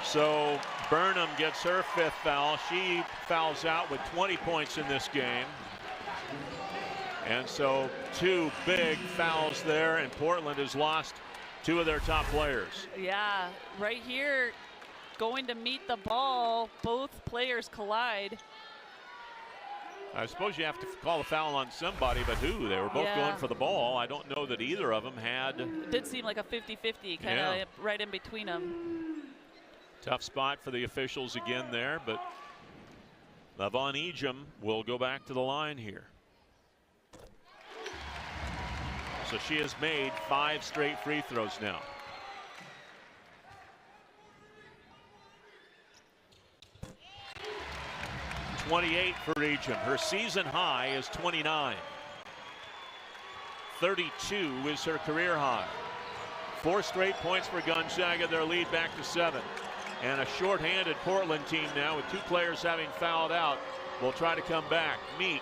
S1: So Burnham gets her 5th foul. She fouls out with 20 points in this game. And so 2 big fouls there, and Portland has lost 2 of their top players.
S2: Yeah, right here, going to meet the ball, both players collide.
S1: I suppose you have to call a foul on somebody, but who? They were both going for the ball. I don't know that either of them had.
S2: It did seem like a 50-50, kind of right in between them.
S1: Tough spot for the officials again there, but Lavon Ejim will go back to the line here. So she has made 5 straight free throws now. .28 for Ejim. Her season high is 29. 32 is her career high. 4 straight points for Gonzaga, their lead back to 7. And a shorthanded Portland team now with 2 players having fouled out will try to come back. Meek.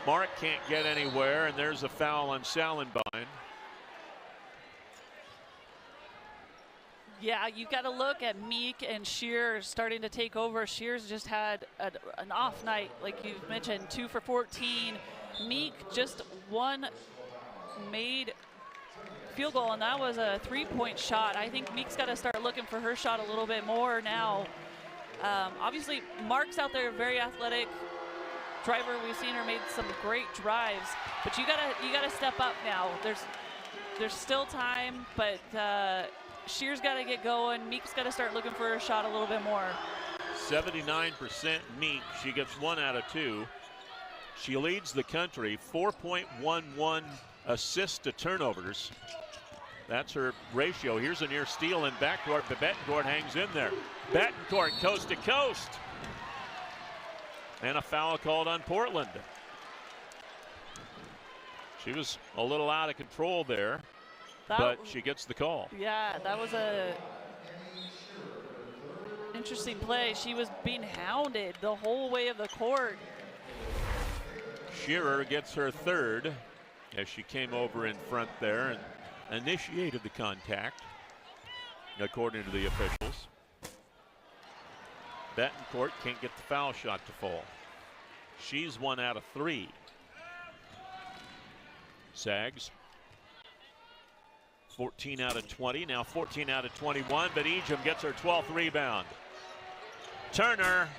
S1: Mark can't get anywhere, and there's a foul on Salenbein.
S2: Yeah, you got to look at Meek and Shear starting to take over. Shear's just had an off night, like you mentioned, 2 for 14. Meek just 1 made field goal, and that was a 3-point shot. I think Meek's got to start looking for her shot a little bit more now. Obviously, Mark's out there, very athletic driver. We've seen her made some great drives, but you gotta step up now. There's still time, but Shear's got to get going. Meek's got to start looking for her shot a little bit more.
S1: 79% Meek. She gets 1 out of 2. She leads the country, 4.11 assists to turnovers. That's her ratio. Here's a near steal in backcourt, but Betancourt hangs in there. Betancourt coast to coast. And a foul called on Portland. She was a little out of control there, but she gets the call.
S2: Yeah, that was a interesting play. She was being hounded the whole way of the court.
S1: Shearer gets her 3rd as she came over in front there and initiated the contact, according to the officials. Betancourt can't get the foul shot to fall. She's 1 out of 3. Sags 14 out of 20, now 14 out of 21, but Ejim gets her 12th rebound. Turner.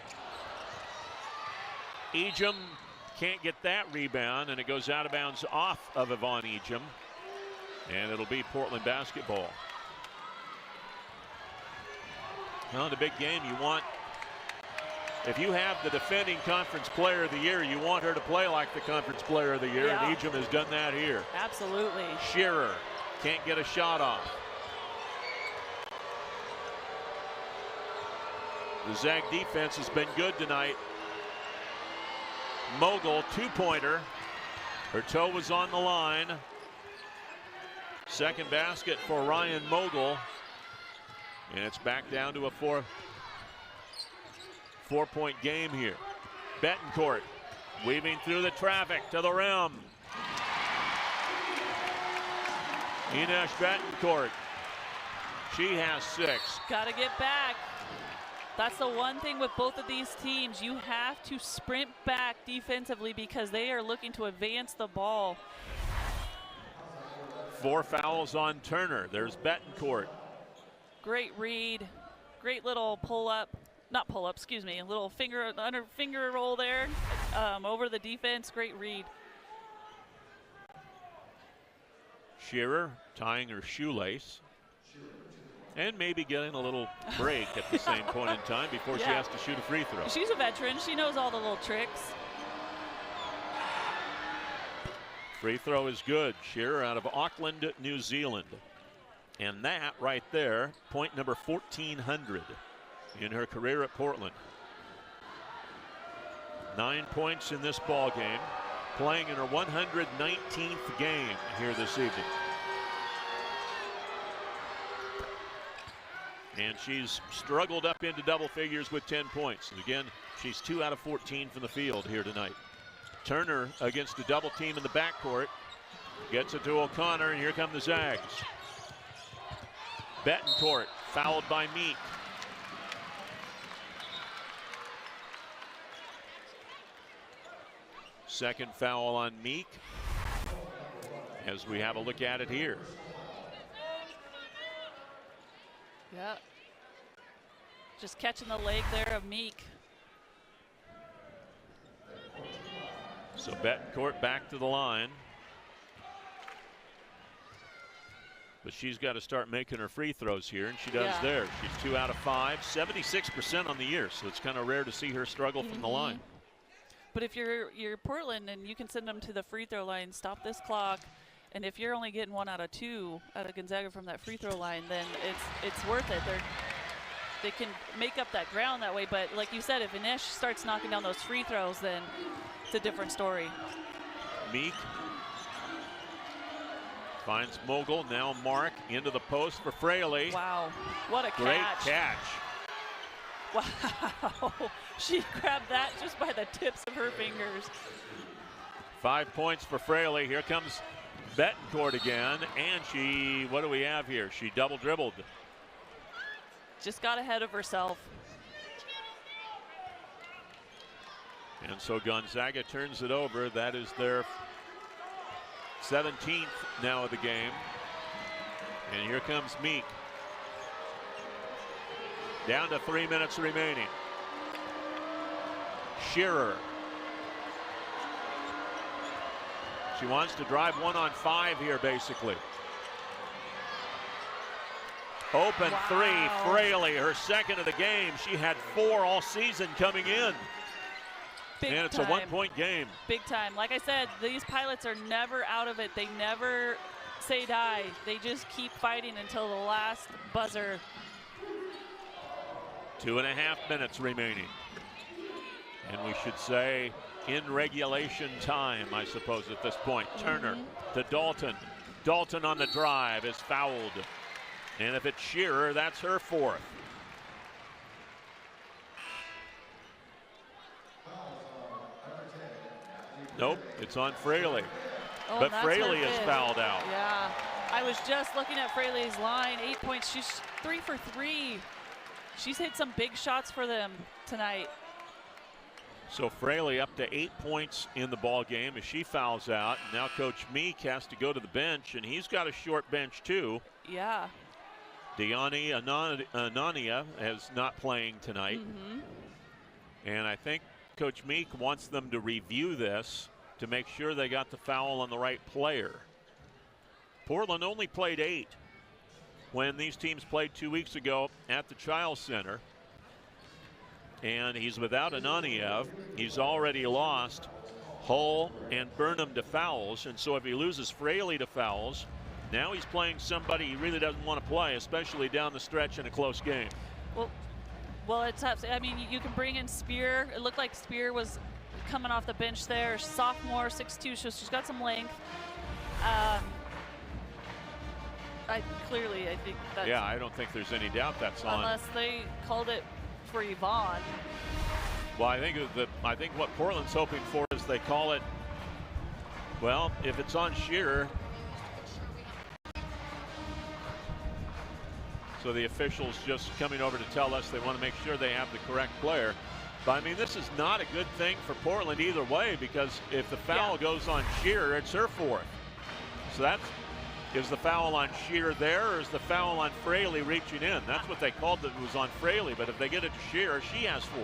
S1: Ejim can't get that rebound, and it goes out of bounds off of Yvonne Ejim, and it'll be Portland basketball. Well, in a big game, you want, if you have the defending conference player of the year, you want her to play like the conference player of the year, and Ejim has done that here.
S2: Absolutely.
S1: Shearer can't get a shot off. The Zag defense has been good tonight. Mogul, 2-pointer. Her toe was on the line. Second basket for Ryan Mogul. And it's back down to a 4-point game here. Betancourt weaving through the traffic to the rim. Ines Betancourt. She has 6.
S2: Got to get back. That's the one thing with both of these teams. You have to sprint back defensively because they are looking to advance the ball.
S1: 4 fouls on Turner. There's Betancourt.
S2: Great read. Great little pull up. Not pull up, excuse me. A little finger roll there over the defense. Great read.
S1: Shearer tying her shoelace. And maybe getting a little break at the same point in time before she has to shoot a free throw.
S2: She's a veteran. She knows all the little tricks.
S1: Free throw is good. Shearer out of Auckland, New Zealand. And that right there, point number 1,400 in her career at Portland. 9 points in this ball game, playing in her 119th game here this evening. And she's struggled up into double figures with 10 points. And again, she's 2 out of 14 from the field here tonight. Turner against a double team in the backcourt. Gets it to O'Connor, and here come the Zags. Betancourt fouled by Meek. Second foul on Meek as we have a look at it here.
S2: Yeah. Just catching the leg there of Meek.
S1: So Betancourt back to the line. But she's got to start making her free throws here, and she does there. She's 2 out of 5, 76% on the year, so it's kind of rare to see her struggle from the line.
S2: But if you're Portland and you can send them to the free throw line, stop this clock, and if you're only getting 1 out of 2 out of Gonzaga from that free throw line, then it's worth it. They can make up that ground that way, but like you said, if Anish starts knocking down those free throws, then it's a different story.
S1: Meek finds Mogul, now Mark into the post for Fraley.
S2: Wow, what a
S1: great catch.
S2: Wow, she grabbed that just by the tips of her fingers.
S1: 5 points for Fraley. Here comes Betancourt again, and she, what do we have here? She double dribbled.
S2: Just got ahead of herself.
S1: And so Gonzaga turns it over. That is their 17th now of the game. And here comes Meek. Down to 3 minutes remaining. Shearer. She wants to drive 1 on 5 here, basically. Open three, Fraley, her second of the game. She had 4 all season coming in. And it's a 1-point game.
S2: Big time. Like I said, these Pilots are never out of it. They never say die. They just keep fighting until the last buzzer.
S1: 2.5 minutes remaining. And we should say in regulation time, I suppose, at this point. Turner to Dalton. Dalton on the drive is fouled. And if it's Shearer, that's her 4th. Nope, it's on Fraley.
S2: Oh,
S1: but Fraley is fouled out.
S2: Yeah, I was just looking at Fraley's line. 8 points, she's 3 for 3. She's hit some big shots for them tonight.
S1: So Fraley up to 8 points in the ball game as she fouls out. Now Coach Meek has to go to the bench, and he's got a short bench too.
S2: Yeah.
S1: Diani Anania is not playing tonight. And I think Coach Meek wants them to review this to make sure they got the foul on the right player. Portland only played 8 when these teams played 2 weeks ago at the Child Center. And he's without Ananiev. He's already lost Hull and Burnham to fouls. And so if he loses Fraley to fouls, now he's playing somebody he really doesn't want to play, especially down the stretch in a close game.
S2: Well, it's tough. I mean, you can bring in Spear. It looked like Spear was coming off the bench there. Sophomore, 6'2", so she's got some length. I think that's...
S1: Yeah, I don't think there's any doubt that's on.
S2: Unless they called it for Yvonne.
S1: Well, I think what Portland's hoping for is they call it, well, if it's on Shearer. So the officials just coming over to tell us they want to make sure they have the correct player. But I mean, this is not a good thing for Portland either way, because if the foul goes on Shearer, it's her 4th. So is the foul on Shearer there, or is the foul on Fraley reaching in? That's what they called it was on Fraley, but if they get it to Shearer, she has 4.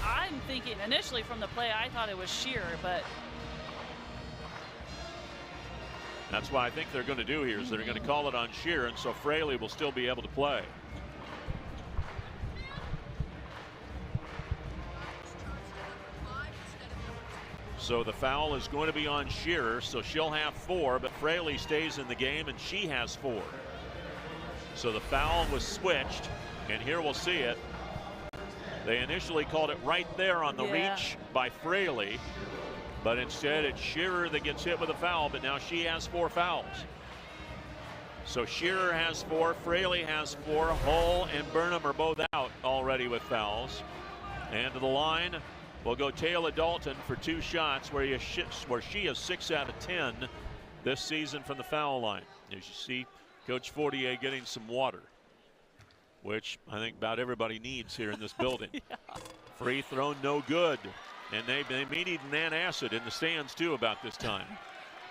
S2: I'm thinking initially from the play, I thought it was Shearer, but
S1: that's what I think they're going to do here is they're going to call it on Shearer, and so Fraley will still be able to play. So the foul is going to be on Shearer, so she'll have 4, but Fraley stays in the game and she has 4. So the foul was switched, and here we'll see it. They initially called it right there on the reach by Fraley, but instead it's Shearer that gets hit with a foul, but now she has 4 fouls. So Shearer has 4, Fraley has 4, Hull and Burnham are both out already with fouls. And to the line will go Taylor Dalton for 2 shots, where she is 6 out of 10 this season from the foul line. As you see, Coach Fortier getting some water, which I think about everybody needs here in this building. Yeah. Free throw, no good. And they may need an antacid in the stands too about this time.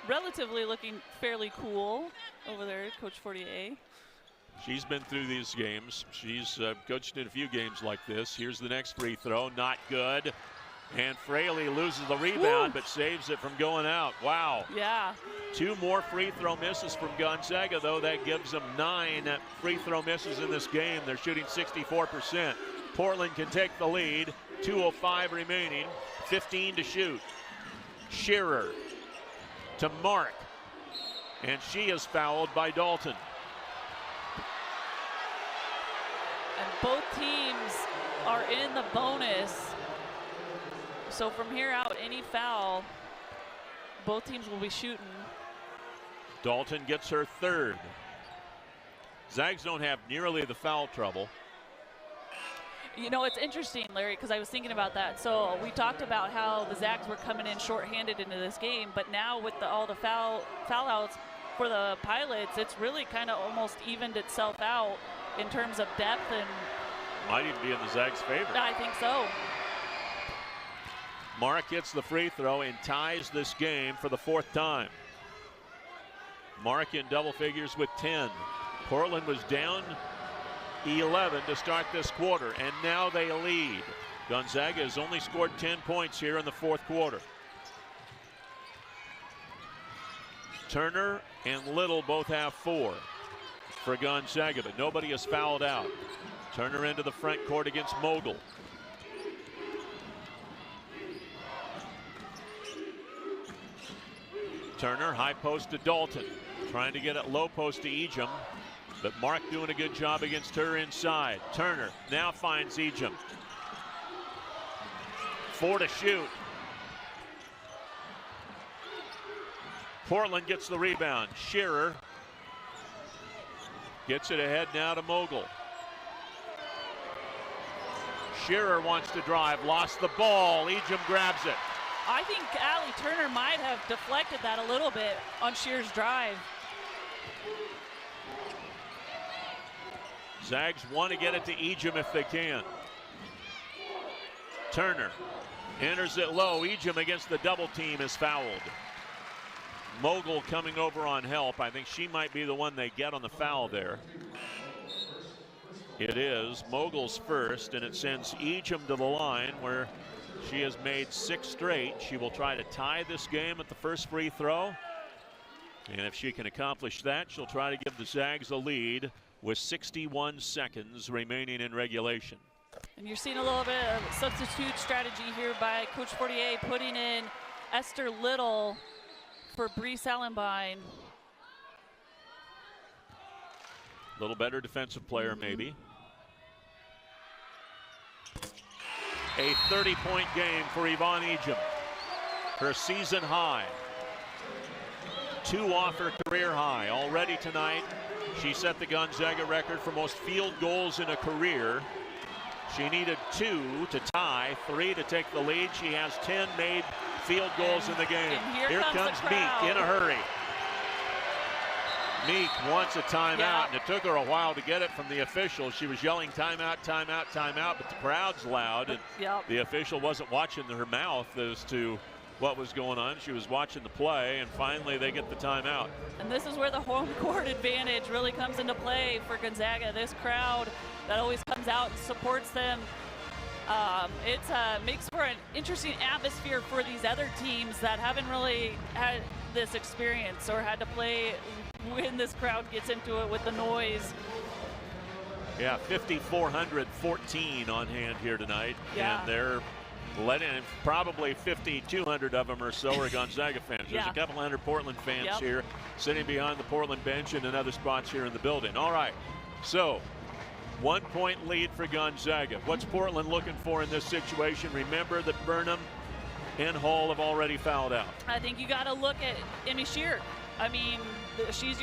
S2: Relatively looking fairly cool over there, Coach Fortier.
S1: She's been through these games. She's coached in a few games like this. Here's the next free throw, not good. And Fraley loses the rebound, but saves it from going out. Wow.
S2: Yeah.
S1: 2 more free throw misses from Gonzaga, though. That gives them 9 free throw misses in this game. They're shooting 64%. Portland can take the lead. 2:05 remaining. 15 to shoot. Shearer to Mark. And she is fouled by Dalton.
S2: And both teams are in the bonus. So from here out, any foul, both teams will be shooting.
S1: Dalton gets her 3rd. Zags don't have nearly the foul trouble.
S2: You know, it's interesting, Larry, because I was thinking about that. So we talked about how the Zags were coming in shorthanded into this game, but now with all the foul outs for the Pilots, it's really kind of almost evened itself out in terms of depth, and
S1: might even be in the Zags' favor.
S2: I think so.
S1: Mark gets the free throw and ties this game for the 4th time. Mark in double figures with 10. Portland was down 11 to start this quarter, and now they lead. Gonzaga has only scored 10 points here in the 4th quarter. Turner and Little both have 4 for Gonzaga, but nobody has fouled out. Turner into the front court against Mogul. Turner, high post to Dalton. Trying to get it low post to Ejim. But Mark doing a good job against her inside. Turner now finds Ejim. 4 to shoot. Portland gets the rebound. Shearer gets it ahead now to Mogul. Shearer wants to drive, lost the ball. Ejim grabs it.
S2: I think Allie Turner might have deflected that a little bit on Shearer's drive.
S1: Zags want to get it to Ejim if they can. Turner enters it low. Ejim against the double team is fouled. Mogul coming over on help. I think she might be the one they get on the foul there. It is Mogul's first, and it sends Ejim to the line where she has made 6 straight. She will try to tie this game at the first free throw. And if she can accomplish that, she'll try to give the Zags a lead with 61 seconds remaining in regulation.
S2: And you're seeing a little bit of substitute strategy here by Coach Fortier, putting in Esther Little for Bree Sallenbein.
S1: A little better defensive player, maybe. A 30-point game for Yvonne Ejim. Her season high. 2 off her career high. Already tonight, she set the Gonzaga record for most field goals in a career. She needed 2 to tie, 3 to take the lead. She has 10 made field goals in the game.
S2: Here comes
S1: Meek in a hurry. Meek wants a timeout, and it took her a while to get it from the official. She was yelling timeout, timeout, timeout, but the crowd's loud, and the official wasn't watching her mouth as to what was going on. She was watching the play, and finally they get the timeout.
S2: And this is where the home court advantage really comes into play for Gonzaga. This crowd that always comes out and supports them. It makes for an interesting atmosphere for these other teams that haven't really had this experience or had to play when this crowd gets into it with the noise.
S1: Yeah, 5,414 on hand here tonight.
S2: Yeah.
S1: And they're letting probably 5,200 of them or so are Gonzaga fans. There's a couple hundred Portland fans here sitting behind the Portland bench and in other spots here in the building. All right, so 1-point lead for Gonzaga. What's Portland looking for in this situation? Remember that Burnham and Hall have already fouled out.
S2: I think you got to look at Emmy Shear. I mean, she's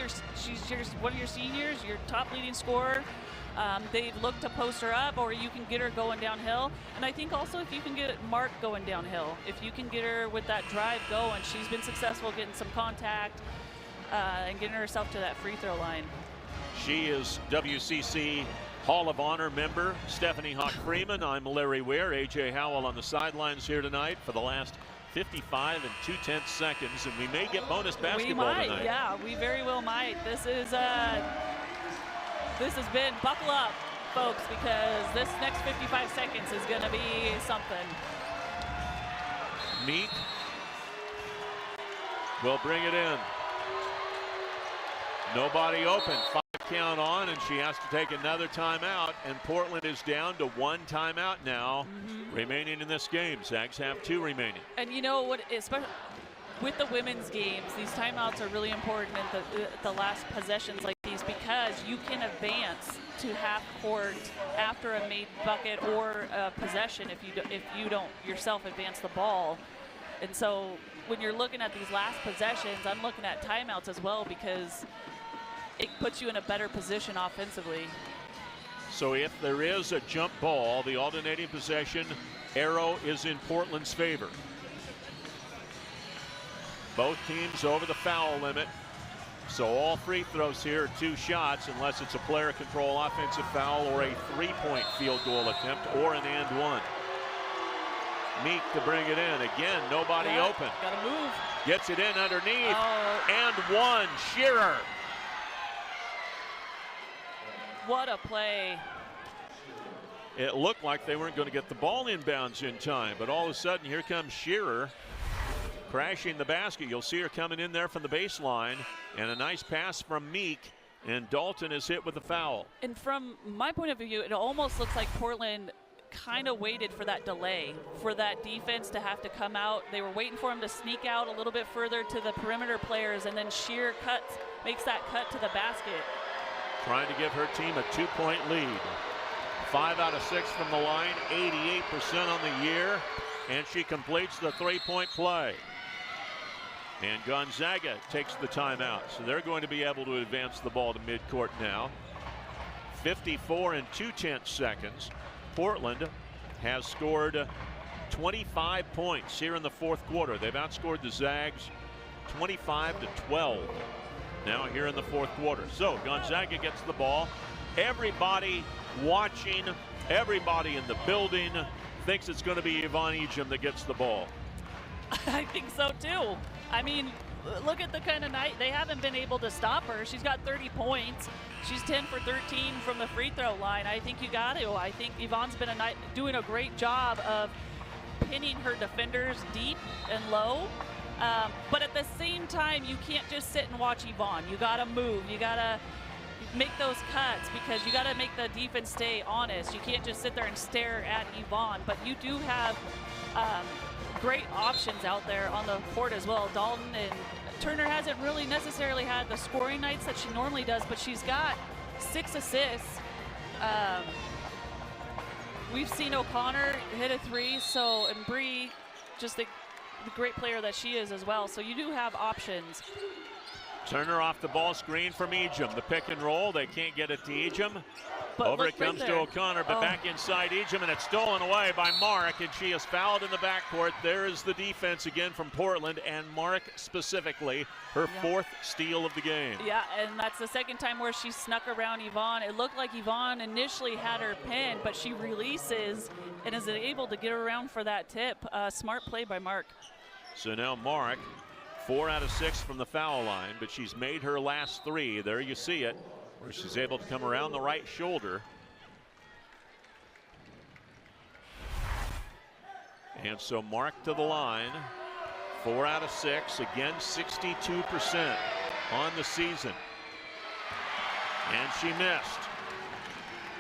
S2: one of your seniors, your top leading scorer. They've looked to post her up, or you can get her going downhill. And I think also if you can get Mark going downhill, if you can get her with that drive going, she's been successful getting some contact and getting herself to that free throw line.
S1: She is WCC Hall of Honor member Stephanie Hawk-Freeman. I'm Larry Weir. AJ Howell on the sidelines here tonight for the last 55 and 2/10 seconds, and we may get bonus basketball tonight.
S2: Yeah, we very well might. This has been, buckle up, folks, because this next 55 seconds is going to be something.
S1: Meek will bring it in. Nobody open. 5 count on, and she has to take another timeout, and Portland is down to 1 timeout now remaining in this game. Zags have 2 remaining.
S2: And you know what, especially with the women's games, these timeouts are really important in the last possessions like these, because you can advance to half court after a made bucket or a possession if you don't yourself advance the ball. And so when you're looking at these last possessions, I'm looking at timeouts as well, because it puts you in a better position offensively.
S1: So if there is a jump ball, the alternating possession arrow is in Portland's favor. Both teams over the foul limit. So all free throws here are 2 shots, unless it's a player control offensive foul or a 3-point field goal attempt or an and one. Meek to bring it in. Again, nobody open.
S2: Gotta move.
S1: Gets it in underneath. And one. Shearer.
S2: What a play.
S1: It looked like they weren't going to get the ball inbounds in time, but all of a sudden here comes Shearer crashing the basket. You'll see her coming in there from the baseline, and a nice pass from Meek, and Dalton is hit with a foul.
S2: And from my point of view, it almost looks like Portland kind of waited for that delay, for that defense to have to come out. They were waiting for him to sneak out a little bit further to the perimeter players, and then Shearer makes that cut to the basket.
S1: Trying to give her team a 2-point lead. 5 out of 6 from the line, 88% on the year, and she completes the 3-point play. And Gonzaga takes the timeout, so they're going to be able to advance the ball to midcourt now. 54 and 2/10 seconds. Portland has scored 25 points here in the 4th quarter. They've outscored the Zags 25-12 now here in the 4th quarter. So Gonzaga gets the ball. Everybody watching, everybody in the building thinks it's going to be Yvonne Ejim that gets the ball.
S2: I think so too. I mean, look at the kind of night. They haven't been able to stop her. She's got 30 points. She's 10 for 13 from the free throw line. I think you got to. I think Yvonne's been doing a great job of pinning her defenders deep and low. But at the same time, you can't just sit and watch Yvonne. You got to move. You got to make those cuts, because you got to make the defense stay honest. You can't just sit there and stare at Yvonne. But you do have great options out there on the court as well. Dalton, and Turner hasn't really necessarily had the scoring nights that she normally does, but she's got 6 assists. We've seen O'Connor hit a 3, so, and Bree, just the great player that she is as well. So you do have options.
S1: Turner off the ball screen from Ejim. The pick and roll, they can't get it to Ejim.
S2: But
S1: over it comes to O'Connor, but back inside Ejim, and it's stolen away by Mark, and she is fouled in the backcourt. There is the defense again from Portland, and Mark specifically, her 4th steal of the game.
S2: Yeah, and that's the 2nd time where she snuck around Yvonne. It looked like Yvonne initially had her pinned, but she releases and is able to get around for that tip. Smart play by Mark.
S1: So now Mark, 4 out of 6 from the foul line, but she's made her last 3. There you see it, where she's able to come around the right shoulder. And so Mark to the line, 4 out of 6, again 62% on the season. And she missed.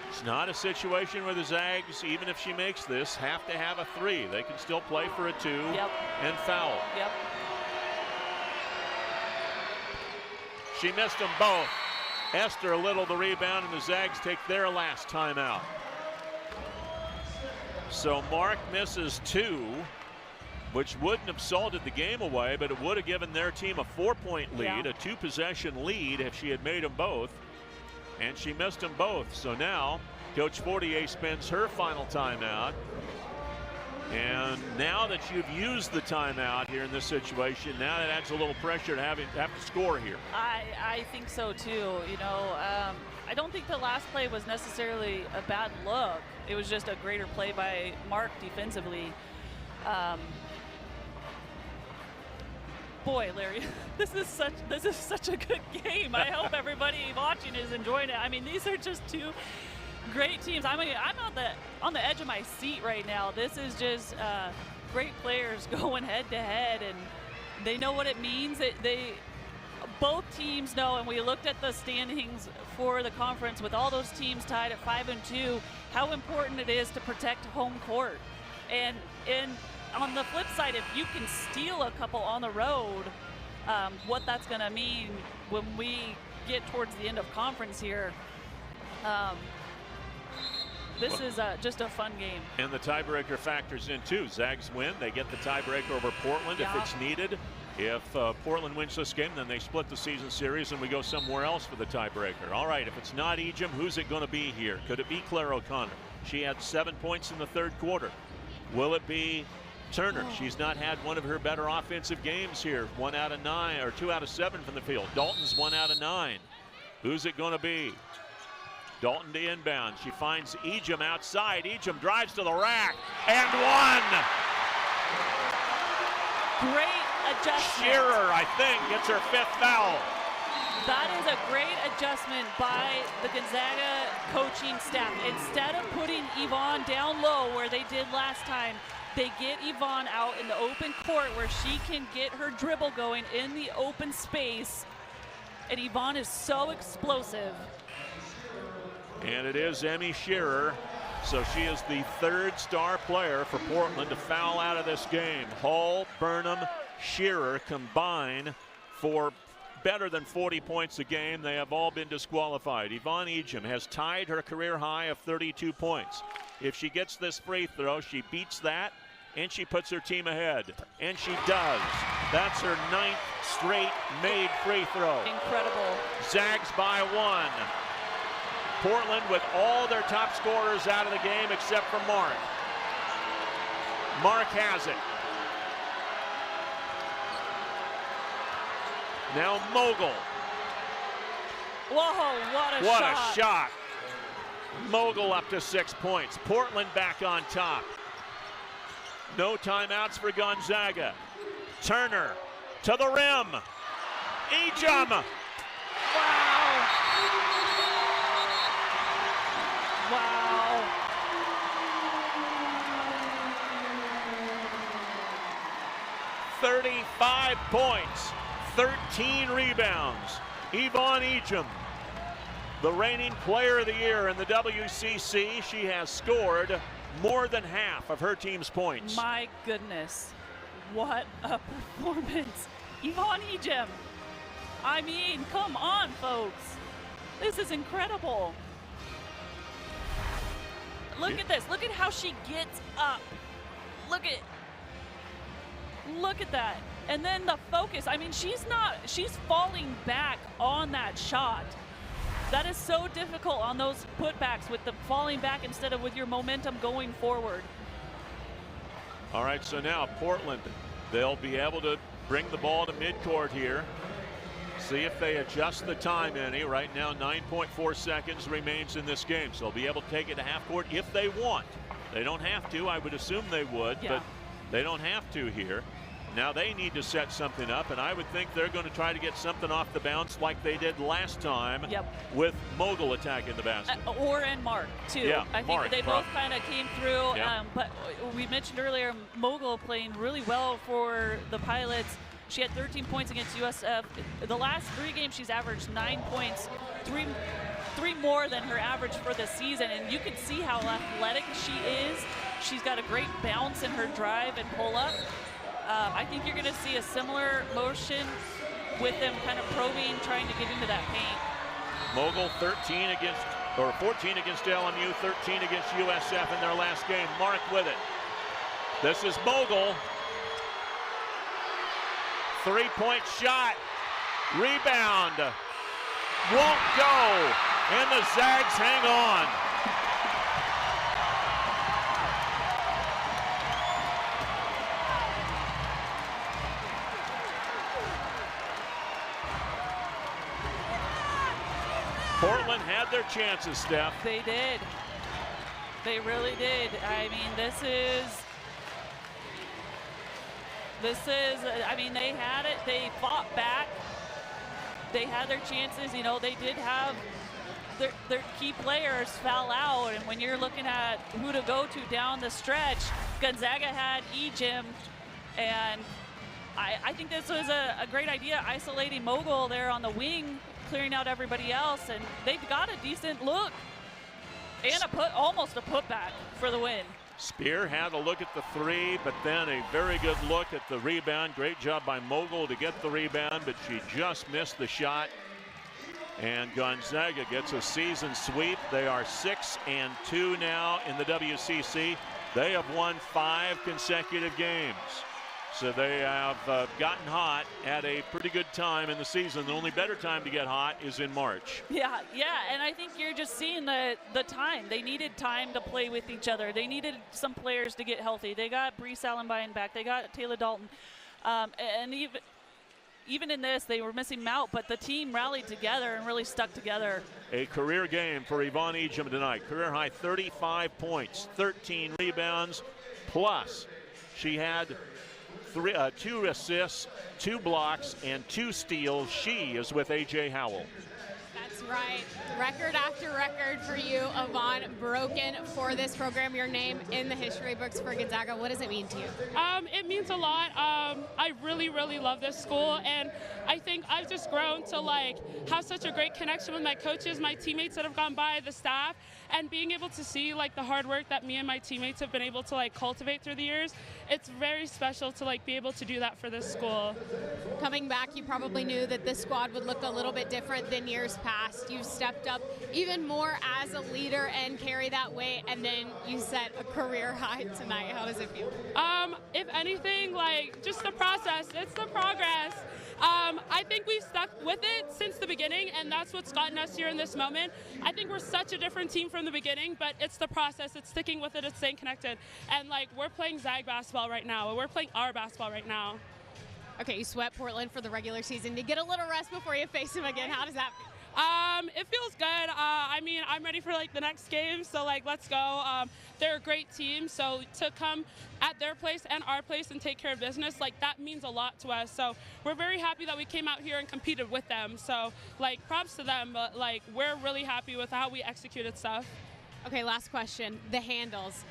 S1: It's not a situation where the Zags, even if she makes this, have to have a 3. They can still play for a 2 and foul.
S2: Yep.
S1: She missed them both. Esther Little the rebound, and the Zags take their last timeout. So Mark misses 2, which wouldn't have salted the game away, but it would have given their team a 4-point lead, a 2-possession lead if she had made them both. And she missed them both. So now Coach Fortier spends her final timeout. And now that you've used the timeout here in this situation, now that adds a little pressure to have to score here.
S2: I think so too. You know, I don't think the last play was necessarily a bad look. It was just a greater play by Mark defensively. Boy, Larry, this is such a good game. I hope everybody watching is enjoying it. I mean, these are just two great teams. I'm on the edge of my seat right now. This is just great players going head to head, and they know what it means. Both teams know, and we looked at the standings for the conference with all those teams tied at 5-2, how important it is to protect home court. And on the flip side, if you can steal a couple on the road, what that's going to mean when we get towards the end of conference here. This is just a fun game.
S1: And the tiebreaker factors in too. Zags win, they get the tiebreaker over Portland if it's needed. If Portland wins this game, then they split the season series and we go somewhere else for the tiebreaker. All right, if it's not Ejim, who's it going to be here? Could it be Claire O'Connor? She had 7 points in the third quarter. Will it be Turner? She's not had one of her better offensive games here. 1 out of 9 or 2 out of 7 from the field. Dalton's 1 out of 9. Who's it going to be? Dalton to inbound. She finds Ejim outside. Ejim drives to the rack and one.
S2: Great adjustment.
S1: Shearer, I think, gets her 5th foul.
S2: That is a great adjustment by the Gonzaga coaching staff. Instead of putting Yvonne down low where they did last time, they get Yvonne out in the open court where she can get her dribble going in the open space. And Yvonne is so explosive.
S1: And it is Emmy Shearer. So she is the 3rd star player for Portland to foul out of this game. Hall, Burnham, Shearer combine for better than 40 points a game. They have all been disqualified. Yvonne Ejim has tied her career high of 32 points. If she gets this free throw, she beats that and she puts her team ahead. And she does. That's her 9th straight made free throw.
S2: Incredible.
S1: Zags by 1. Portland with all their top scorers out of the game except for Mark. Mark has it. Now Mogul.
S2: Whoa, what a shot.
S1: What a shot. Mogul up to 6 points. Portland back on top. No timeouts for Gonzaga. Turner to the rim. Ejim.
S2: Wow. Wow.
S1: "35 points, 13 rebounds. Yvonne Ejim, the reigning player of the year in the WCC. She has scored more than half of her team's points.
S2: My goodness, what a performance. Yvonne Ejim. I mean, come on, folks. This is incredible. Look at this. Look at how she gets up. Look at that. And then the focus. I mean, she's falling back on that shot. That is so difficult on those putbacks with the falling back instead of with your momentum going forward.
S1: All right, so now Portland, they'll be able to bring the ball to midcourt here. See if they adjust the time any. Right now, 9.4 seconds remains in this game. So they'll be able to take it to half court if they want. They don't have to. I would assume they would, but they don't have to here. Now they need to set something up, and I would think they're going to try to get something off the bounce like they did last time with Mogul attacking the basket.
S2: And Mark, too.
S1: Yeah,
S2: I think they both kind of came through.
S1: Yeah.
S2: But we mentioned earlier, Mogul playing really well for the Pilots. She had 13 points against USF. The last 3 games, she's averaged 9 points, three more than her average for the season. And you can see how athletic she is. She's got a great bounce in her drive and pull-up. I think you're going to see a similar motion with them kind of probing, trying to get into that paint.
S1: Mogul 14 against LMU, 13 against USF in their last game. Mark with it. This is Mogul. three-point shot. Rebound. Won't go. And the Zags hang on. Portland had their chances, Steph.
S2: They did. They really did. I mean, this is, I mean, they had it. They fought back. They had their chances. You know, they did have their key players foul out. And when you're looking at who to go to down the stretch, Gonzaga had Ejim. And I think this was a great idea, isolating Mogul there on the wing, clearing out everybody else. And they've got a decent look. And almost a putback for the win.
S1: Spear had a look at the three, but then a very good look at the rebound. Great job by Mogul to get the rebound, but she just missed the shot. And Gonzaga gets a season sweep. They are 6-2 now in the WCC. They have won 5 consecutive games. So they have gotten hot at a pretty good time in the season. The only better time to get hot is in March.
S2: Yeah, and I think you're just seeing the time. They needed time to play with each other. They needed some players to get healthy. They got Bree Allenbein back. They got Taylor Dalton. And even in this, they were missing Mount, but the team rallied together and really stuck together. A
S1: career game for Yvonne Ejim tonight. Career high 35 points, 13 rebounds, plus she had 2 assists, 2 blocks, and 2 steals. She is with A.J. Howell.
S3: That's right. Record after record for you, Yvonne, broken for this program. Your name in the history books for Gonzaga. What does it mean to you?
S5: It means a lot. I really, really love this school, and I think I've just grown to have such a great connection with my coaches, my teammates that have gone by, the staff, and being able to see the hard work that me and my teammates have been able to cultivate through the years. It's very special to be able to do that for this school.
S3: Coming back, you probably knew that this squad would look a little bit different than years past. You've stepped up even more as a leader and carry that weight, and then you set a career high tonight. How does it feel?
S5: If anything, just the process. It's the progress. I think we've stuck with it since the beginning, and that's what's gotten us here in this moment. I think we're such a different team from the beginning, but it's the process. It's sticking with it. It's staying connected. And we're playing Zag basketball right now. We're playing our basketball right now.
S3: Okay, you swept Portland for the regular season. You get a little rest before you face them again. How does that feel?
S5: It feels good. I mean, I'm ready for the next game, so let's go. They're a great team, so to come at their place and our place and take care of business, that means a lot to us. So we're very happy that we came out here and competed with them. So props to them, but we're really happy with how we executed stuff.
S3: Okay, last question. The handles.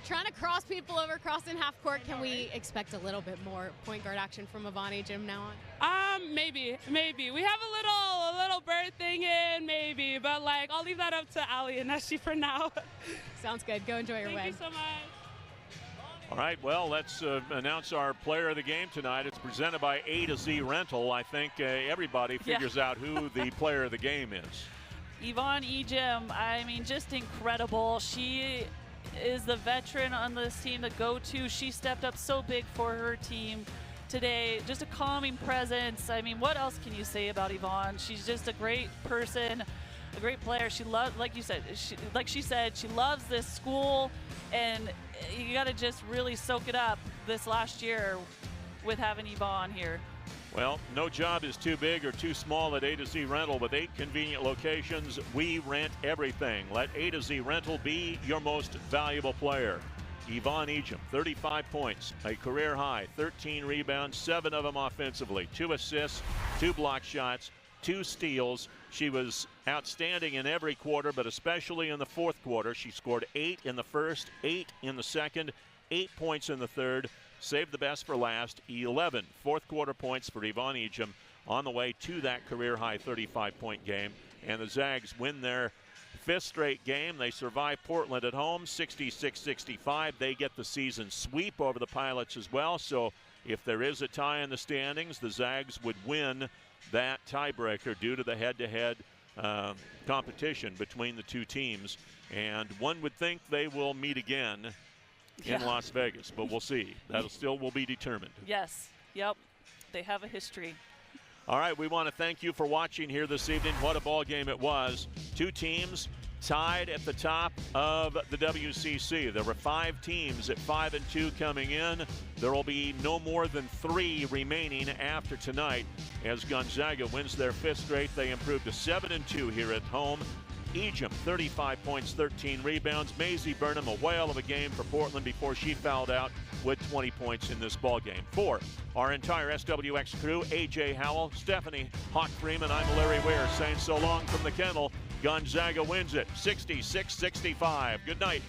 S3: Trying to cross people over, crossing half court. Can we expect a little bit more point guard action from Yvonne Ejim now on?
S5: Maybe. We have a little bird thing in, maybe, but I'll leave that up to Ali and Neshi for now.
S3: Sounds good. Go enjoy your win.
S5: Thank you so much.
S1: All right, well, let's announce our player of the game tonight. It's presented by A to Z Rental. I think everybody figures out who the player of the game is.
S2: Yvonne Ejim, I mean, just incredible. She is the veteran on this team, the go-to. She stepped up so big for her team today. Just a calming presence. I mean, what else can you say about Yvonne? She's just a great person, a great player. She loves, like you said, she said, she loves this school, and you got to just really soak it up this last year with having Yvonne here.
S1: Well, no job is too big or too small at A to Z Rental. With 8 convenient locations, we rent everything. Let A to Z Rental be your most valuable player. Yvonne Ejim, 35 points, a career high, 13 rebounds, 7 of them offensively, 2 assists, 2 block shots, 2 steals. She was outstanding in every quarter, but especially in the fourth quarter. She scored 8 in the first, 8 in the second, 8 points in the third. Saved the best for last, 11 fourth quarter points for Yvonne Ejim on the way to that career high 35-point game. And the Zags win their 5th straight game. They survive Portland at home, 66-65. They get the season sweep over the Pilots as well. So if there is a tie in the standings, the Zags would win that tiebreaker due to the head-to-head competition between the two teams. And one would think they will meet again in Las Vegas, but we'll see. That'll still will be determined.
S2: Yes. Yep. They have a history.
S1: All right, we want to thank you for watching here this evening. What a ball game it was. Two teams tied at the top of the WCC. There were 5 teams at 5-2 coming in. There will be no more than 3 remaining after tonight as Gonzaga wins their 5th straight. They improve to 7-2 here at home. Egypt, 35 points, 13 rebounds. Maisie Burnham, a whale of a game for Portland before she fouled out with 20 points in this ball game. For our entire SWX crew, AJ Howell, Stephanie Hawk Freeman, I'm Larry Ware saying so long from the kennel. Gonzaga wins it 66-65. Good night.